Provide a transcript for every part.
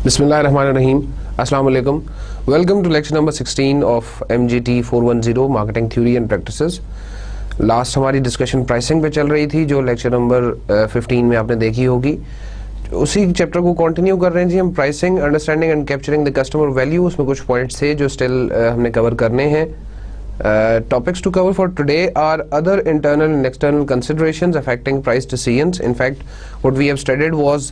Bismillahirrahmanirrahim. Assalamu alaikum. Welcome to lecture number 16 of MGT 410 Marketing Theory and Practices. Last हमारी discussion pricing पे चल रही थी, जो लेक्चर नंबर 15 में आपने देखी होगी। उसी चैप्टर को कंटिन्यू कर रहे हैं जी हम। Pricing, understanding and capturing the customer value, उसमें कुछ पॉइंट्स थे जो स्टिल हमने कवर करने हैं। Topics to cover for today are other internal and external considerations affecting price decisions. In fact what we have studied was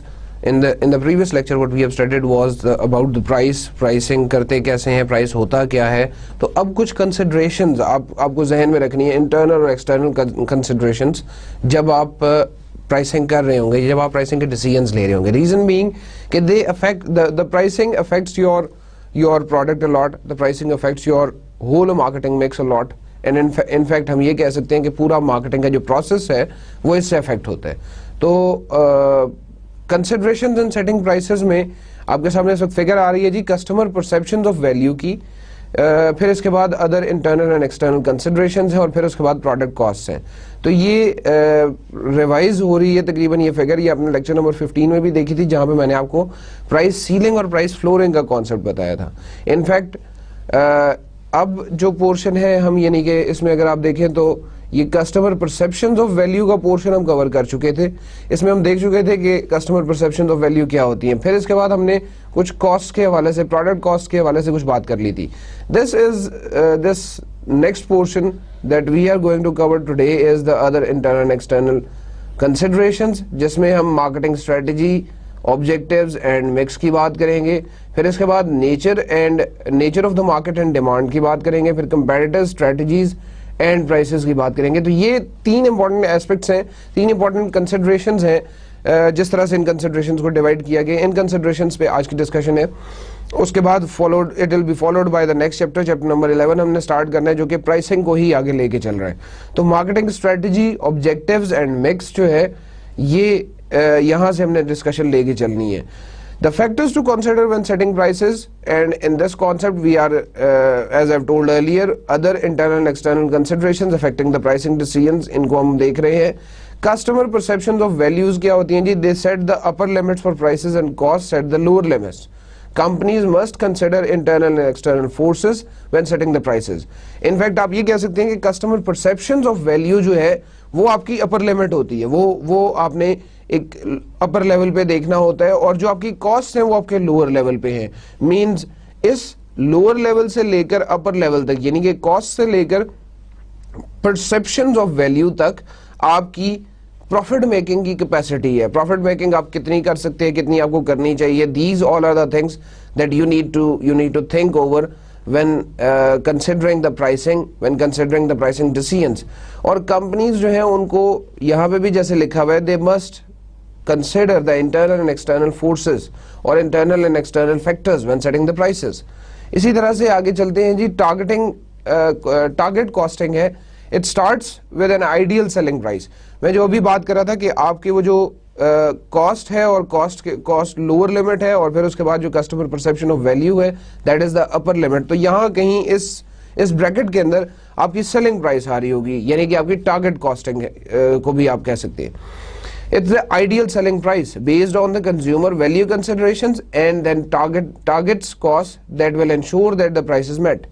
in the previous lecture what we have studied was about the price, pricing करते कैसे हैं, price होता क्या है। तो अब कुछ considerations आपको जहन में रखनी है, internal और external considerations, जब आप प्राइसिंग कर रहे होंगे, जब आप प्राइसिंग के डिसीजंस ले रहे होंगे। रीजन बीइंग कि they affect the pricing affects your product a lot, the pricing affects your whole marketing mix a lot, and in fact हम ये कह सकते हैं कि पूरा मार्केटिंग का जो प्रोसेस है वो इससे अफेक्ट होता है। तो कंसिडरेशंस इन सेटिंग प्राइसेस में आपके सामने इस वक्त फिगर आ रही है जी, कस्टमर परसेप्शंस ऑफ वैल्यू की, फिर इसके बाद other internal and external considerations है, और फिर उसके बाद प्रोडक्ट कॉस्ट हैं। तो ये रिवाइज हो रही है तकरीबन ये फिगर, ये आपने लेक्चर नंबर 15 में भी देखी थी, जहां पे मैंने आपको प्राइस सीलिंग और प्राइस फ्लोरिंग का कॉन्सेप्ट बताया था। इनफैक्ट अब जो पोर्शन है हम, यानी कि इसमें अगर आप देखें तो ये कस्टमर परसेप्शंस ऑफ वैल्यू का पोर्शन हम कवर कर चुके थे। इसमें हम देख चुके थे कि कस्टमर परसेप्शंस ऑफ वैल्यू क्या होती है। फिर इसके बाद हमने कुछ कॉस्ट के हवाले से, प्रोडक्ट कॉस्ट के हवाले से कुछ बात कर ली थी। This next portion that we are going to cover today is the other internal and external considerations, जिसमें हम marketing strategy, objectives and mix की बात करेंगे। फिर इसके बाद nature of the market and demand की बात करेंगे। फिर कंपैरेटिव स्ट्रेटजीज एंड प्राइसेस की बात करेंगे। तो ये तीन इंपॉर्टेंट एस्पेक्ट्स हैं, तीन इंपॉर्टेंट कंसिडरेशंस हैं। जिस तरह से इन कंसिडरेशंस को डिवाइड किया गया, इन कंसिडरेशंस पे आज की डिस्कशन है। उसके बाद it will be followed by the next chapter, chapter number 11 हमने स्टार्ट करना है, जो कि प्राइसिंग को ही आगे लेके चल रहा है। तो marketing strategy, objectives and mix जो है ये यहाँ से हमने डिस्कशन लेके चलनी है। The factors to consider when setting prices, and in this concept we are, as I've told earlier, other internal and external considerations affecting the pricing decisions, इनको हम देख रहे हैं। Customer perceptions of values क्या होती हैं जी? They set the upper limits for prices and costs set the lower limits. Companies must consider internal and external forces when setting the prices. In fact आप ये कह सकते हैं कि customer perceptions of value जो है वो आपकी upper limit होती है, वो आपने एक अपर लेवल पे देखना होता है, और जो आपकी कॉस्ट है वो आपके लोअर लेवल पे है। मींस इस लोअर लेवल से लेकर अपर लेवल तक, यानी कि कॉस्ट से लेकर परसेप्शंस ऑफ वैल्यू तक आपकी प्रॉफिट मेकिंग की कैपेसिटी है। प्रॉफिट मेकिंग आप कितनी कर सकते हैं, कितनी आपको करनी चाहिए। These all are the things that you need to think over when considering the pricing decisions। और कंपनीज जो है उनको यहाँ पे भी जैसे लिखा हुआ है, they must consider the internal and external forces और internal and external factors when setting the prices। इसी तरह से आगे चलते हैं जी। टारगेट कॉस्टिंग है। It starts with an ideal selling price. मैं जो अभी बात कर रहा था कि आपकी वो जो कॉस्ट है और कॉस्ट लोअर लिमिट है, और फिर उसके बाद जो कस्टमर परसेप्शन ऑफ वैल्यू है that is the upper limit. तो यहाँ कहीं इस ब्रैकेट के अंदर आपकी सेलिंग प्राइस आ रही होगी, यानी कि आपकी टारगेट कॉस्टिंग को भी आप कह सकते हैं। It's the ideal selling price based on the consumer value considerations and then targets cost that will ensure that the price is met.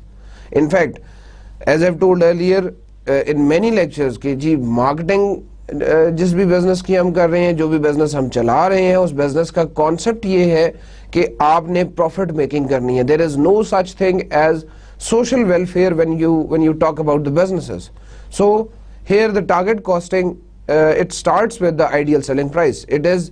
In fact, as I've told earlier in many lectures कि जी marketing जिस भी business की हम कर रहे हैं, जो भी बिजनेस हम चला रहे हैं, उस बिजनेस का कॉन्सेप्ट ये है कि आपने प्रॉफिट मेकिंग करनी है। There is no such thing as social welfare when you talk about the businesses. So here the target costing it starts with the ideal selling price. It is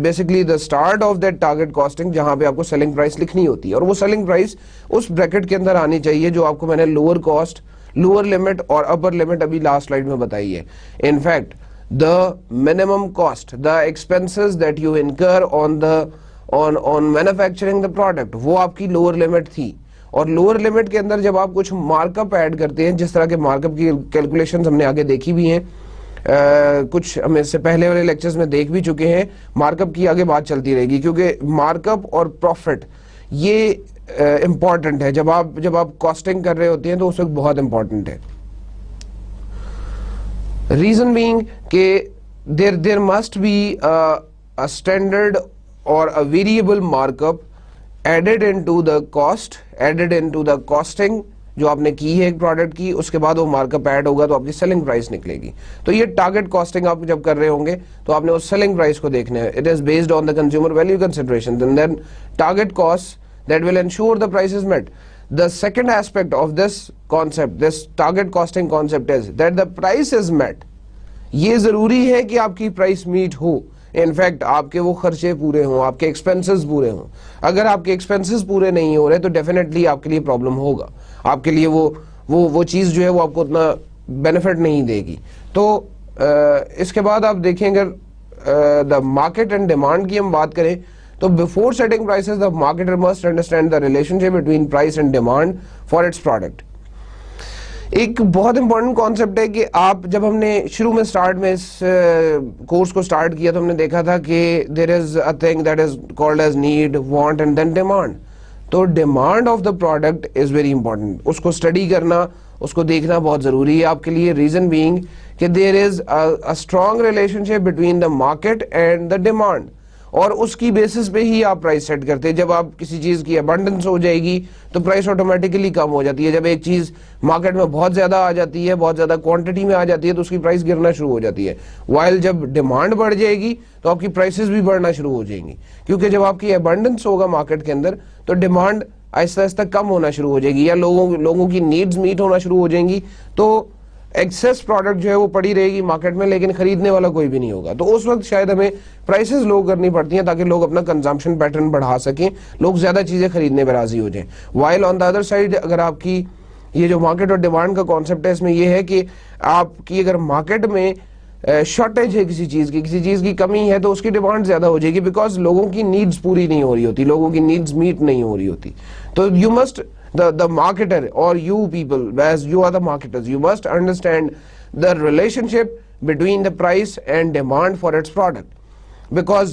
basically the start of that target costing, जहां पे आपको selling price लिखनी होती है, और वो selling price उस bracket के अंदर आनी चाहिए जो आपको मैंने लोअर कॉस्ट, लोअर लिमिट और अपर लिमिट अभी लास्ट स्लाइड में बताई है। In fact the minimum cost, the expenses that you इनकर ऑन मैन्युफैक्चरिंग द प्रोडक्ट, वो आपकी लोअर लिमिट थी। और लोअर लिमिट के अंदर जब आप कुछ मार्कअप ऐड करते हैं, जिस तरह के मार्कअप की कैलकुलेशंस हमने आगे देखी भी हैं, कुछ हम इससे पहले वाले लेक्चर्स में देख भी चुके हैं। मार्कअप की आगे बात चलती रहेगी, क्योंकि मार्कअप और प्रॉफिट ये इंपॉर्टेंट है। जब आप कॉस्टिंग कर रहे होते हैं तो उस वक्त बहुत इंपॉर्टेंट है। रीजन बीइंग कि there must be a standard or a variable markup added into the cost, added into the costing जो आपने की है एक प्रोडक्ट की, उसके बाद वो मार्कअप ऐड होगा तो आपकी सेलिंग प्राइस निकलेगी। तो ये टारगेट कॉस्टिंग आप जब कर रहे होंगे तो आपने उस सेलिंग प्राइस को देखना है। It is based on the consumer value consideration and then target cost that will ensure the price is met. The second aspect of this concept, this target costing concept is that the price is met. ये जरूरी है कि आपकी price meet हो, in fact आपके वो खर्चे पूरे हों, आपके एक्सपेंसेस पूरे हों। अगर आपके एक्सपेंसेस पूरे नहीं हो रहे तो डेफिनेटली आपके लिए प्रॉब्लम होगा, आपके लिए वो चीज़ जो है वो आपको उतना बेनिफिट नहीं देगी। तो इसके बाद आप देखें अगर द मार्केट एंड डिमांड की हम बात करें तो before setting prices the marketer must understand the relationship between price and demand for its product. एक बहुत इंपॉर्टेंट कॉन्सेप्ट है कि आप जब हमने शुरू में स्टार्ट में इस कोर्स को स्टार्ट किया तो हमने देखा था कि there is a thing that is called as need, want and then demand. तो demand of the product is very important, उसको स्टडी करना, उसको देखना बहुत जरूरी है आपके लिए। रीजन बीइंग कि there is a strong relationship between the market and the demand, और उसकी बेसिस पे ही आप प्राइस सेट करते हैं। जब आप किसी चीज की अबंडेंस हो जाएगी तो प्राइस ऑटोमेटिकली कम हो जाती है। जब एक चीज मार्केट में बहुत ज्यादा आ जाती है, बहुत ज्यादा क्वांटिटी में आ जाती है तो उसकी प्राइस गिरना शुरू हो जाती है। वाइल जब डिमांड बढ़ जाएगी तो आपकी प्राइसेस भी बढ़ना शुरू हो जाएंगी, क्योंकि जब आपकी अबंडेंस होगा मार्केट के अंदर तो डिमांड आहिस्ता आहिस्ता कम होना शुरू हो जाएगी या लोगों की नीड्स मीट होना शुरू हो जाएंगी। तो एक्सेस प्रोडक्ट जो है वो पड़ी रहेगी मार्केट में, लेकिन खरीदने वाला कोई भी नहीं होगा। तो उस वक्त शायद हमें प्राइसेस लो करनी पड़ती हैं ताकि लोग अपना कंजम्पशन पैटर्न बढ़ा सकें, लोग ज्यादा चीजें खरीदने में राजी हो जाएं। While on the other side अगर आपकी ये जो मार्केट और डिमांड का कॉन्सेप्ट है इसमें यह है कि आपकी अगर मार्केट में शॉर्टेज है किसी चीज की कमी है तो उसकी डिमांड ज्यादा हो जाएगी, बिकॉज लोगों की नीड्स पूरी नहीं हो रही होती, लोगों की नीड्स मीट नहीं हो रही होती। तो you must the marketer or you people, as you are the marketers, you must understand the relationship between the price and demand for its product, because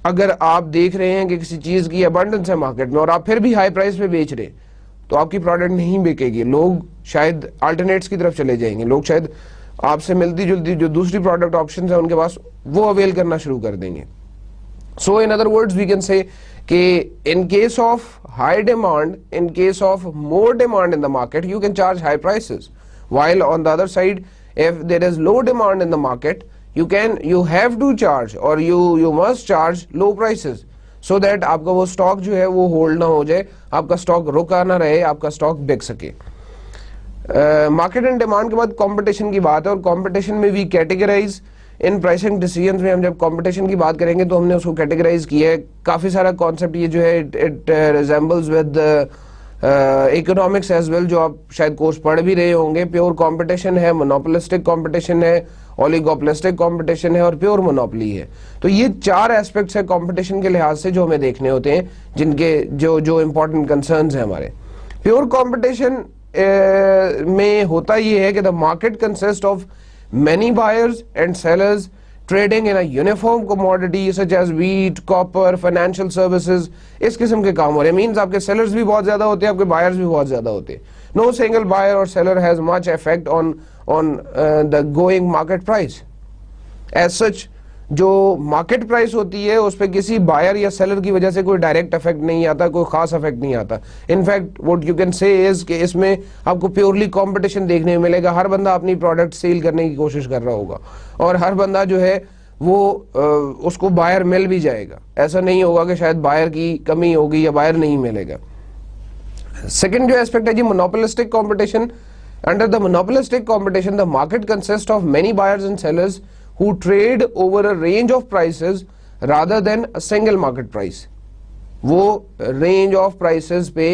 अगर आप देख रहे हैं कि किसी चीज की abundance है मार्केट में और आप फिर भी हाई प्राइस पे बेच रहे तो आपकी प्रोडक्ट नहीं बिकेगी, लोग शायद अल्टरनेट्स की तरफ चले जाएंगे, लोग शायद आपसे मिलती जुलती जो दूसरी प्रोडक्ट ऑप्शन है उनके पास वो अवेल करना शुरू कर देंगे। So in other words we can say कि in case of high demand, in case of more demand in the market, you can charge high prices, while on the other side if there is low demand in the market you have to charge or you must charge low prices so that आपका वो stock जो है वो hold ना हो जाए, आपका stock रुका ना रहे, आपका स्टॉक बिक सके। मार्केट एंड डिमांड के बाद कंपटीशन की बात है, और कंपटीशन में भी कैटेगराइज इन प्राइसिंग डिसीजंस में हम जब कंपटीशन की बात करेंगे तो हमने उसको कैटेगराइज किया है। काफी सारा कॉन्सेप्ट ये जो है it resembles with economics as well, जो आप शायद कोर्स पढ़ भी रहे होंगे। प्योर कंपटीशन है, मोनोपोलिस्टिक कंपटीशन है, ओलिगोपोलिस्टिक कंपटीशन है और प्योर मोनोपोली है। तो ये चार एस्पेक्ट्स है कंपटीशन के लिहाज से जो हमें देखने होते हैं, जिनके जो इंपॉर्टेंट कंसर्न्स हैं हमारे। प्योर कंपटीशन में होता ये है कि the market consist of many buyers and sellers trading in a uniform commodity such as wheat, copper, financial services। इस किस्म के काम हो रहे हैं, मीन्स आपके सेलर्स भी बहुत ज्यादा होते हैं, आपके बायर्स भी बहुत ज्यादा होते हैं। नो सिंगल बायर और seller has much effect on the going market price as such। जो मार्केट प्राइस होती है उस पर किसी बायर या सेलर की वजह से कोई डायरेक्ट इफेक्ट नहीं आता, कोई खास इफेक्ट नहीं आता। In fact what you can say is कि इसमें आपको प्योरली कंपटीशन देखने में मिलेगा। हर बंदा अपनी प्रोडक्ट सेल करने की कोशिश कर रहा होगा और हर बंदा जो है वो उसको बायर मिल भी जाएगा। ऐसा नहीं होगा कि शायद बायर की कमी होगी या बायर नहीं मिलेगा। सेकेंड जो एस्पेक्ट है जी monopolistic competition. Under the monopolistic competition the market consist of many buyers and sellers who trade over a range of prices rather than a single market price। वो range of prices पे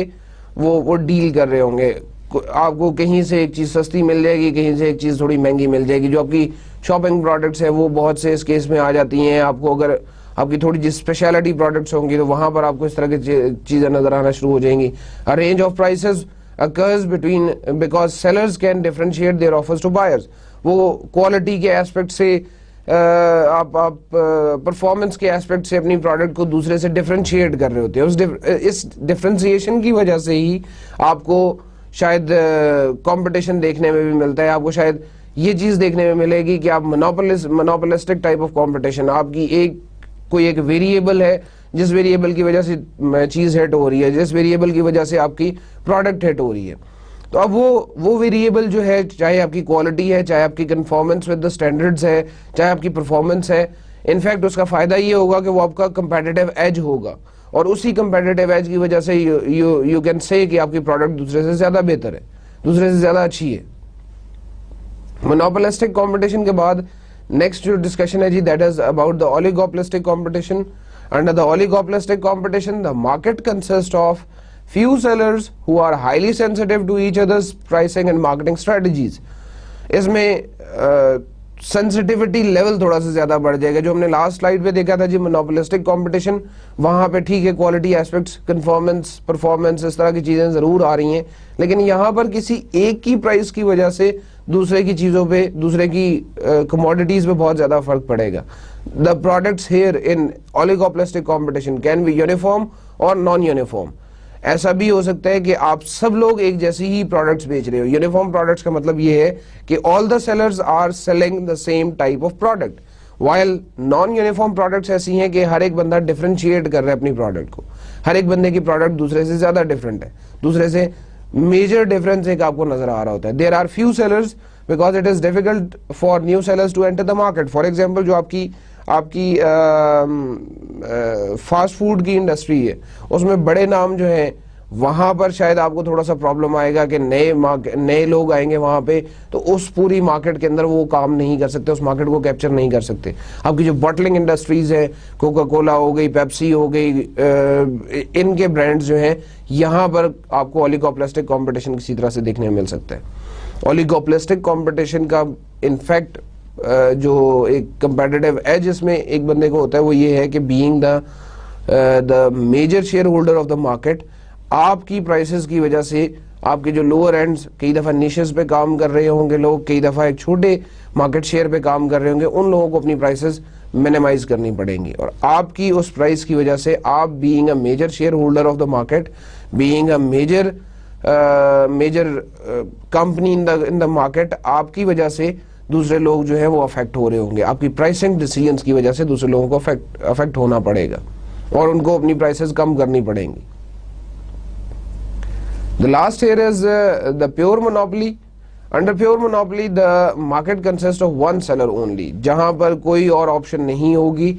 वो deal कर रहे होंगे। आपको कहीं से एक चीज सस्ती मिल जाएगी, कहीं से एक चीज थोड़ी महंगी मिल जाएगी। जो आपकी शॉपिंग प्रोडक्ट्स है वो बहुत से इस केस में आ जाती हैं। आपको अगर आपकी थोड़ी जी स्पेशलिटी प्रोडक्ट्स होंगी तो वहां पर आपको इस तरह की चीजें नजर आना शुरू हो जाएंगी। अ range of prices occurs between because sellers can differentiate their offers to buyers। वो क्वालिटी के एस्पेक्ट से आप परफॉर्मेंस के एस्पेक्ट से अपनी प्रोडक्ट को दूसरे से डिफरेंशिएट कर रहे होते हैं। इस डिफरेंशिएशन की वजह से ही आपको शायद कंपटीशन देखने में भी मिलता है। आपको शायद ये चीज देखने में मिलेगी कि आप मोनोपोलिस्टिक टाइप ऑफ कंपटीशन, आपकी कोई एक वेरिएबल है, जिस वेरिएबल की वजह से चीज हिट हो रही है, जिस वेरिएबल की वजह से आपकी प्रोडक्ट हिट हो रही है। तो अब वो वेरिएबल जो है, चाहे आपकी क्वालिटी है, चाहे आपकी कन्फॉर्मेंस विद द स्टैंडर्ड्स है, चाहे आपकी परफॉर्मेंस है, इनफैक्ट उसका फायदा ये होगा कि वो आपका कंपेटिटिव एज होगा, और उसी कंपेटिटिव एज की वजह से यू कैन से कि आपकी प्रोडक्ट दूसरे से ज्यादा बेहतर है, दूसरे से ज्यादा अच्छी है। मोनोपोलिस्टिक कंपटीशन के बाद नेक्स्ट जो डिस्कशन है जी, that is about the oligopolistic competition. Under the oligopolistic competition, the market consist of few sellers who are highly sensitive to each other's pricing and marketing strategies। इसमें sensitivity level थोड़ा सा ज्यादा बढ़ जाएगा। जो हमने लास्ट स्लाइड पे देखा था जी मोनोपोलिस्टिक कंपटीशन, वहां पे ठीक है क्वालिटी एस्पेक्ट्स, कंफॉर्मेंस, परफॉर्मेंस, इस तरह की चीजें जरूर आ रही हैं, लेकिन यहाँ पर किसी एक की प्राइस की वजह से दूसरे की चीजों पे, दूसरे की कमोडिटीज पे बहुत ज्यादा फर्क पड़ेगा। The products here in oligopolistic competition can be uniform और नॉन यूनिफॉर्म। ऐसा भी हो सकता है कि आप सब लोग एक जैसी ही प्रोडक्ट्स बेच रहे हो। यूनिफॉर्म प्रोडक्ट्स का मतलब ये है कि all the sellers are selling the same type of product, while non uniform products ऐसी हैं कि हर एक बंदा डिफरेंशिएट कर रहा है अपनी प्रोडक्ट को। हर एक बंदे की प्रोडक्ट दूसरे से ज्यादा डिफरेंट है, दूसरे से मेजर डिफरेंस एक आपको नजर आ रहा होता है। There are few sellers because it is difficult for new sellers to enter the market. For example, जो आपकी फास्ट फूड की इंडस्ट्री है, उसमें बड़े नाम जो हैं, वहां पर शायद आपको थोड़ा सा प्रॉब्लम आएगा कि नए लोग आएंगे वहां पे, तो उस पूरी मार्केट के अंदर वो काम नहीं कर सकते, उस मार्केट को कैप्चर नहीं कर सकते। आपकी जो बॉटलिंग इंडस्ट्रीज है, कोका कोला हो गई, पेप्सी हो गई, इनके ब्रांड्स जो हैं, यहाँ पर आपको ओलिगोपोलिस्टिक कंपटीशन किसी तरह से देखने में मिल सकता है। ओलिगोपोलिस्टिक कंपटीशन का इनफैक्ट जो एक कंपेटिटिव एज इसमें एक बंदे को होता है, वो ये है कि being the major share holder of the market, आपकी प्राइसेस की वजह से आपके जो लोअर एंड्स, कई दफा निशेस पे काम कर रहे होंगे लोग, कई दफा एक छोटे मार्केट शेयर पे काम कर रहे होंगे, उन लोगों को अपनी प्राइसेस मिनिमाइज करनी पड़ेंगी। और आपकी उस प्राइस की वजह से आप being a major share holder of the market, being a major company in the market, आपकी वजह से दूसरे लोग जो है वो अफेक्ट हो रहे होंगे। आपकी प्राइसिंग डिसीजंस की वजह से दूसरे लोगों को अफेक्ट होना पड़ेगा और उनको अपनी प्राइसेस कम करनी पड़ेंगी। The last here is the pure monopoly. Under pure monopoly, the market consists of one seller only. जहां पर कोई और ऑप्शन नहीं होगी,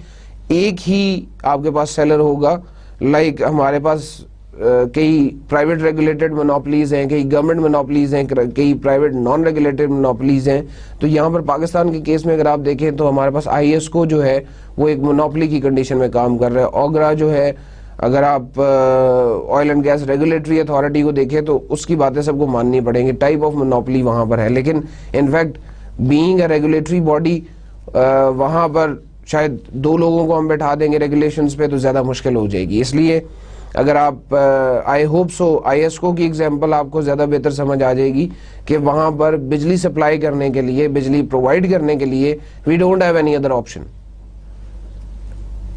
एक ही आपके पास सेलर होगा। लाइक हमारे पास कई प्राइवेट रेगुलेटेड मोनोपलीज हैं, कई गवर्नमेंट मोनोपलीज हैं, कई प्राइवेट नॉन रेगुलेटेड मोनोपलीज हैं। तो यहाँ पर पाकिस्तान के केस में अगर आप देखें तो हमारे पास ISCO जो है वो एक मोनोपली की कंडीशन में काम कर रहा है। ओगरा जो है, अगर आप oil and gas regulatory authority को देखें तो उसकी बातें सबको माननी पड़ेंगी, टाइप ऑफ मोनोपोली वहां पर है। लेकिन in fact being a regulatory body, वहां पर शायद दो लोगों को हम बैठा देंगे रेगुलेशंस पे तो ज्यादा मुश्किल हो जाएगी। इसलिए अगर आप आई होप सो ISCO की एग्जांपल आपको ज्यादा बेहतर समझ आ जाएगी कि वहां पर बिजली सप्लाई करने के लिए, बिजली प्रोवाइड करने के लिए we don't have any other option.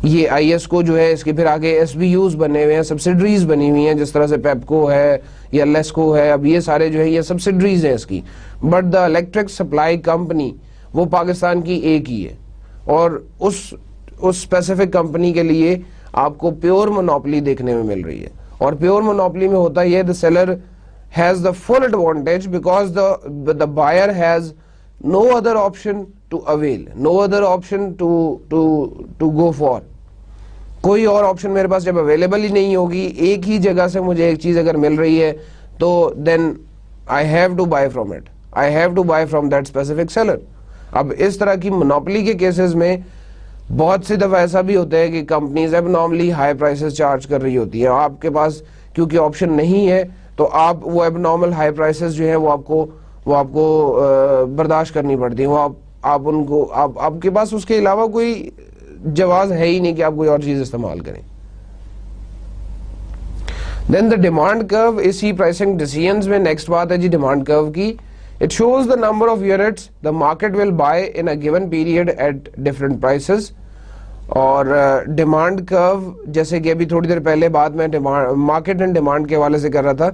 ये ISCO जो है, इसके फिर आगे SBUs बने हुए हैं, सब्सिडरीज बनी हुई हैं, जिस तरह से पेप्को है या लेस्को है, अब ये सारे जो है ये सब्सिडरीज हैं इसकी। But the electric supply company वो पाकिस्तान की एक ही है, और उस स्पेसिफिक कंपनी के लिए आपको प्योर मोनोपोली देखने में मिल रही है। और प्योर मोनोपोली में होता है the seller has the full advantage because the buyer has no other option to avail, no other option to go for। कोई और ऑप्शन मेरे पास जब अवेलेबल ही नहीं होगी, एक ही जगह से मुझे एक चीज अगर मिल रही है तो then I have to buy from it, I have to buy from that specific seller. अब इस तरह की मोनोपोली के केसेस में बहुत सी दफा ऐसा भी होता है कि companies abnormally high prices charge कर रही होती है। आपके पास क्योंकि ऑप्शन नहीं है तो आप वो एबनॉर्मल हाई प्राइसेस जो है वो आपको बर्दाश्त करनी पड़ती है। वो आप उनको आपके पास उसके अलावा कोई जवाब है ही नहीं कि आप कोई और चीज इस्तेमाल करें। देन द डिमांड कर्व, इसी प्राइसिंग डिसीजंस में नेक्स्ट बात है जी डिमांड कर्व की। It shows the number of units the market will buy in a given period at different prices. और डिमांड कर्व, जैसे कि अभी थोड़ी देर पहले बात मैं मार्केट एंड डिमांड के हवाले से कर रहा था